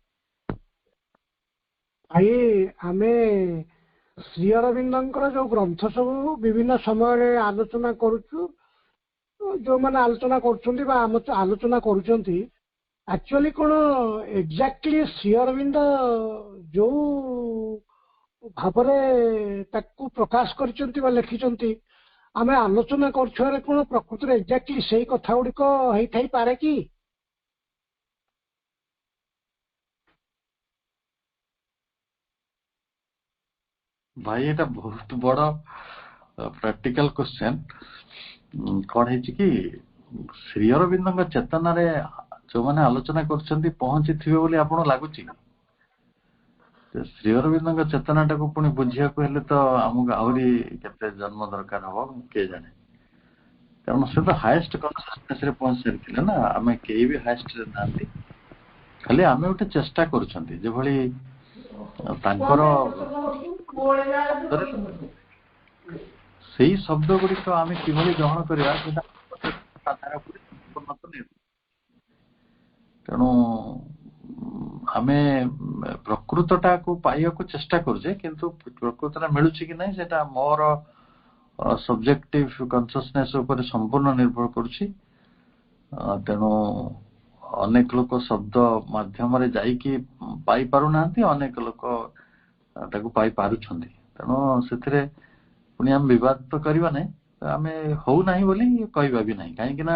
ଭାଇ ଆମେ ଶ୍ରୀ ଅରବିନ୍ଦଙ୍କର ଯୋଉ ଗ୍ରନ୍ଥ ସବୁ ବିଭିନ୍ନ ସମୟରେ ଆଲୋଚନା କରୁଛୁ ଯୋଉମାନେ ଆଲୋଚନା କରୁଛନ୍ତି ବା ଆଲୋଚନା କରୁଛନ୍ତି ଆକ୍ଚୁଆଲି କଣ ଏକ୍ଜାକ୍ଟଲି ଶ୍ରୀ ଅରବିନ୍ଦ ଯୋଉ ଭାବରେ ତାକୁ ପ୍ରକାଶ କରିଛନ୍ତି ବା ଲେଖିଛନ୍ତି, ଆମେ ଆଲୋଚନା କରୁଥିବାରେ କଣ ପ୍ରକୃତରେ ଏକ୍ଜାକ୍ଟଲି ସେଇ କଥା ଗୁଡିକ ହେଇଥାଇପାରେ କି? ଭାଇ ଏଟା ବହୁତ ବଡ ପ୍ରାକ୍ଟିକାଲ କ୍ୱେଶ୍ଚେନ୍। କଣ ହେଇଛି କି ଶ୍ରୀ ଅରବିନ୍ଦଙ୍କ ଚେତନାରେ ଯୋଉମାନେ ଆଲୋଚନା କରୁଛନ୍ତି ପହଞ୍ଚିଥିବେ ବୋଲି ଆପଣ ଲାଗୁଛି? ଶ୍ରୀ ଅରବିନ୍ଦଙ୍କ ଚେତନାଟାକୁ ପୁଣି ବୁଝିବାକୁ ହେଲେ ତ ଆମକୁ ଆହୁରି କେତେ ଜନ୍ମ ଦରକାର ହବ କିଏ ଜାଣେ। କାରଣ ସେ ତ ହାଏଷ୍ଟ କନସିୟସନେସ୍ ରେ ପହଞ୍ଚି ସାରିଥିଲେ ନା, ଆମେ କେହି ବି ହାଏଷ୍ଟ ରେ ନାହାନ୍ତି। ଖାଲି ଆମେ ଗୋଟେ ଚେଷ୍ଟା କରୁଛନ୍ତି ଯେଭଳି ତାଙ୍କର ଶବ୍ଦରେ ସେଇ ଶବ୍ଦ ଗୁଡିକ ଆମେ କିଭଳି ଗ୍ରହଣ କରିବା ସେଟା ଆଧାର ଉପରେ ସମ୍ପୂର୍ଣ୍ଣ ତ ନିର୍ଭର। ତେଣୁ ଆମେ ପ୍ରକୃତଟାକୁ ପାଇବାକୁ ଚେଷ୍ଟା କରୁଛେ, କିନ୍ତୁ ପ୍ରକୃତଟା ମିଳୁଛି କି ନାହିଁ ସେଟା ମୋର ସବଜେକ୍ଟିଭ କନସିୟସନେସ୍ ଉପରେ ସମ୍ପୂର୍ଣ୍ଣ ନିର୍ଭର କରୁଛି। ତେଣୁ ଅନେକ ଲୋକ ଶବ୍ଦ ମାଧ୍ୟମରେ ଯାଇକି ପାଇପାରୁନାହାନ୍ତି, ଅନେକ ଲୋକ ତାକୁ ପାଇପାରୁଛନ୍ତି। ତେଣୁ ସେଥିରେ ପୁଣି ଆମେ ବିବାଦ ତ କରିବା ନାହିଁ, ଆମେ ହଉନାହିଁ ବୋଲି କହିବା ବି ନାହିଁ। କାହିଁକି ନା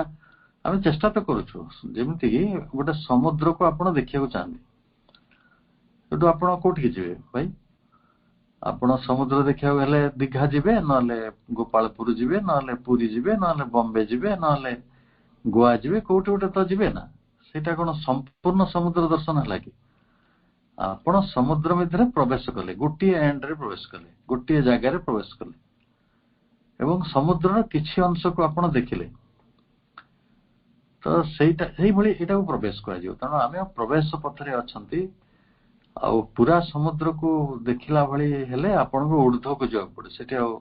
ଆମେ ଚେଷ୍ଟା ତ କରୁଛୁ। ଯେମିତିକି ଗୋଟେ ସମୁଦ୍ରକୁ ଆପଣ ଦେଖିବାକୁ ଚାହାନ୍ତି, ସେଠୁ ଆପଣ କୋଉଠିକି ଯିବେ ଭାଇ? ଆପଣ ସମୁଦ୍ର ଦେଖିବାକୁ ହେଲେ ଦୀଘା ଯିବେ, ନହେଲେ ଗୋପାଳପୁର ଯିବେ, ନହେଲେ ପୁରୀ ଯିବେ, ନହେଲେ ବମ୍ବେ ଯିବେ, ନହେଲେ ଗୋଆ ଯିବେ, କୋଉଠି ଗୋଟେ ତ ଯିବେ ନା। ସେଇଟା କଣ ସମ୍ପୂର୍ଣ୍ଣ ସମୁଦ୍ର ଦର୍ଶନ ହେଲା କି? ଆପଣ ସମୁଦ୍ର ଭିତରେ ପ୍ରବେଶ କଲେ, ଗୋଟିଏ ଏଣ୍ଡରେ ପ୍ରବେଶ କଲେ, ଗୋଟିଏ ଜାଗାରେ ପ୍ରବେଶ କଲେ ଏବଂ ସମୁଦ୍ରର କିଛି ଅଂଶକୁ ଆପଣ ଦେଖିଲେ, ତ ସେଇଭଳି ଏଇଟାକୁ ପ୍ରବେଶ କୁହାଯିବ। ତେଣୁ ଆମେ ପ୍ରବେଶ ପଥରେ ଅଛନ୍ତି। ଆଉ ପୁରା ସମୁଦ୍ରକୁ ଦେଖିଲା ଭଳି ହେଲେ ଆପଣଙ୍କୁ ଉର୍ଦ୍ଧ୍ୱକୁ ଯିବାକୁ ପଡେ। ସେଠି ଆଉ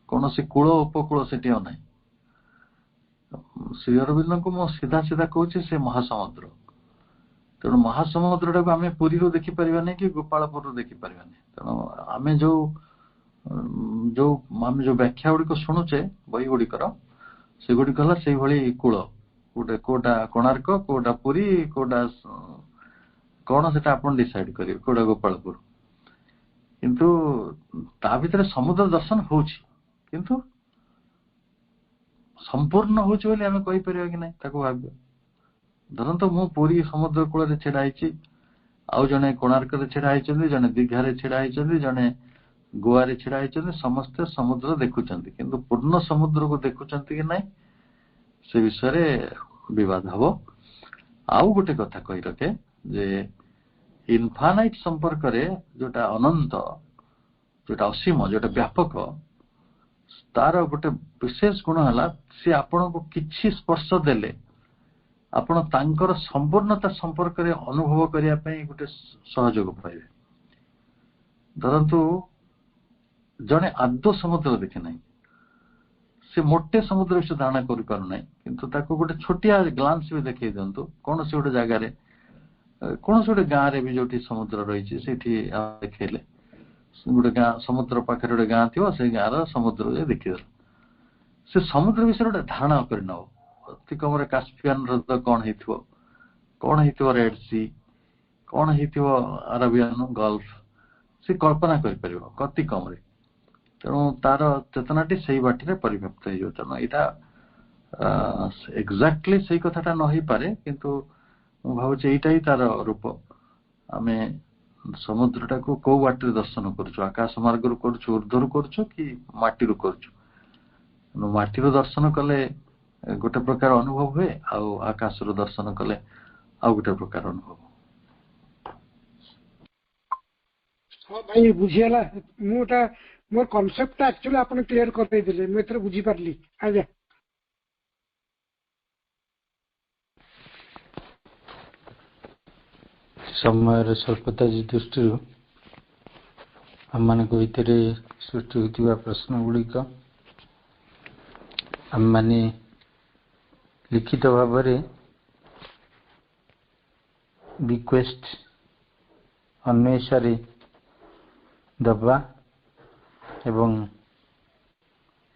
କୌଣସି କୂଳ ଉପକୂଳ ସେଠି ଆଉ ନାହିଁ। ଶ୍ରୀ ଅରବିନ୍ଦଙ୍କୁ ମୁଁ ସିଧା ସିଧା କହୁଛି ସେ ମହାସମୁଦ୍ର। ତେଣୁ ମହାସମୁଦ୍ରଟାକୁ ଆମେ ପୁରୀରୁ ଦେଖିପାରିବାନି କି ଗୋପାଳପୁରରୁ ଦେଖିପାରିବାନି। ତେଣୁ ଆମେ ଯୋଉ ବ୍ୟାଖ୍ୟା ଗୁଡିକ ଶୁଣୁଛେ ବହି ଗୁଡିକର, ସେଗୁଡିକ ହେଲା ସେଇଭଳି କୂଳ। କୋଉଟା କୋଣାର୍କ, କୋଉଟା ପୁରୀ, କୋଉଟା କଣ ସେଟା ଆପଣ ଡିସାଇଡ କରିବେ, କୋଉଟା ଗୋପାଳପୁର। କିନ୍ତୁ ତା ଭିତରେ ସମୁଦ୍ର ଦର୍ଶନ ହଉଛି, କିନ୍ତୁ ସମ୍ପୂର୍ଣ୍ଣ ହଉଛି ବୋଲି ଆମେ କହିପାରିବା କି ନାହିଁ ତାକୁ ଭାବିବା। ଧରନ୍ତୁ ମୁଁ ପୁରୀ ସମୁଦ୍ର କୂଳରେ ଛିଡା ହେଇଛି, ଆଉ ଜଣେ କୋଣାର୍କରେ ଛିଡା ହେଇଛନ୍ତି, ଜଣେ ଦୀଘାରେ ଛିଡା ହେଇଛନ୍ତି, ଜଣେ ଗୋଆରେ ଛିଡା ହେଇଛନ୍ତି। ସମସ୍ତେ ସମୁଦ୍ର ଦେଖୁଛନ୍ତି, କିନ୍ତୁ ପୂର୍ଣ୍ଣ ସମୁଦ୍ରକୁ ଦେଖୁଛନ୍ତି କି ନାହିଁ ସେ ବିଷୟରେ ବିବାଦ ହବ। ଆଉ ଗୋଟେ କଥା କହି ରଖେ ଯେ ଇନଫାନାଇଟ ସମ୍ପର୍କରେ ଯୋଉଟା ଅନନ୍ତ, ଯୋଉଟା ଅସୀମ, ଯୋଉଟା ବ୍ୟାପକ, ତାର ଗୋଟେ ବିଶେଷ ଗୁଣ ହେଲା ସେ ଆପଣଙ୍କୁ କିଛି ସ୍ପର୍ଶ ଦେଲେ ଆପଣ ତାଙ୍କର ସମ୍ପୂର୍ଣ୍ଣତା ସମ୍ପର୍କରେ ଅନୁଭବ କରିବା ପାଇଁ ଗୋଟେ ସହଯୋଗ ପାଇବେ। ଧରନ୍ତୁ ଜଣେ ଆଦୌ ସମୁଦ୍ର ଦେଖେ ନାହିଁ, ସେ ମୋଟେ ସମୁଦ୍ର ବିଷୟରେ ଧାରଣା କରିପାରୁନାହିଁ, କିନ୍ତୁ ତାକୁ ଗୋଟେ ଛୋଟିଆ ଗ୍ଲାନ୍ସ ବି ଦେଖେଇ ଦିଅନ୍ତୁ କୌଣସି ଗୋଟେ ଜାଗାରେ, କୌଣସି ଗୋଟେ ଗାଁରେ ବି ଯୋଉଠି ସମୁଦ୍ର ରହିଛି ସେଇଠି ଦେଖେଇଲେ, ଗୋଟେ ଗାଁ ସମୁଦ୍ର ପାଖରେ ଗୋଟେ ଗାଁ ଥିବ, ସେଇ ଗାଁର ସମୁଦ୍ର ଦେଖିଦେଲ, ସେ ସମୁଦ୍ର ବିଷୟରେ ଗୋଟେ ଧାରଣା କରି ନବ। ଅତି କମରେ କାସ୍ପିଆନ ହ୍ରଦ କଣ ହେଇଥିବ ରେଡ୍ ସି, କଣ ହେଇଥିବ ଆରବିଆନ ଗଲ୍ଫ, ସେ କଳ୍ପନା କରିପାରିବ ଅତି କମରେ। ତେଣୁ ତାର ଚେତନାଟି ସେଇ ବାଟିରେ ପରିବ୍ୟାପ୍ତ ହେଇଯିବ। ତେଣୁ ଏଇଟା ଏକ୍ଜାକ୍ଟଲି ସେଇ କଥାଟା ନ ହେଇପାରେ, କିନ୍ତୁ ମୁଁ ଭାବୁଛି ଏଇଟା ହିଁ ତାର ରୂପ। ଆମେ ସମୁଦ୍ରଟାକୁ କୋଉ ବାଟରେ ଦର୍ଶନ କରୁଛୁ, ଆକାଶ ମାର୍ଗରୁ କରୁଛୁ, ଉର୍ଦ୍ଧ୍ୱରୁ କରୁଛୁ କି ମାଟିରୁ କରୁଛୁ? ମାଟିରୁ ଦର୍ଶନ କଲେ ଗୋଟେ ପ୍ରକାର ଅନୁଭବ ହୁଏ, ଆଉ ଆକାଶରୁ ଦର୍ଶନ କଲେ ଆଉ ଗୋଟେ ପ୍ରକାର ଅନୁଭବ। ହଁ ଭାଇ ବୁଝିଗଲା। ମୋର କନସେପ୍ଟଟା ଆକ୍ଚୁଆଲି ଆପଣ କ୍ଲିୟର କରିଦେଇଥିଲେ, ମୁଁ ଏଥିରେ ବୁଝିପାରିଲି। ଆଜ୍ଞା। ସମୟର ସ୍ୱଳ୍ପତା ଦୃଷ୍ଟିରୁ ଆମମାନଙ୍କ ଭିତରେ ସୃଷ୍ଟି ହୋଇଥିବା ପ୍ରଶ୍ନ ଗୁଡ଼ିକ ଆମମାନେ ଲିଖିତ ଭାବରେ ରିକ୍ୱେଷ୍ଟ ଅନ୍ୱେଷରେ ଦେବା ଏବଂ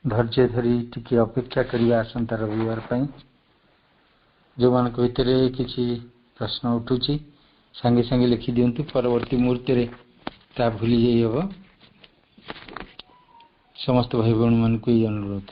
ଧୈର୍ଯ୍ୟ ଧରି ଟିକେ ଅପେକ୍ଷା କରିବା ଆସନ୍ତା ରବିବାର ପାଇଁ। ଯେଉଁମାନଙ୍କ ଭିତରେ କିଛି ପ୍ରଶ୍ନ ଉଠୁଛି ସାଙ୍ଗେ ସାଙ୍ଗେ ଲେଖିଦିଅନ୍ତୁ, ପରବର୍ତ୍ତୀ ମୁହୂର୍ତ୍ତରେ ତାହା ଭୁଲି ଯାଇ ହେବ। समस्त भाई भौणी मान को यही अनुरोध।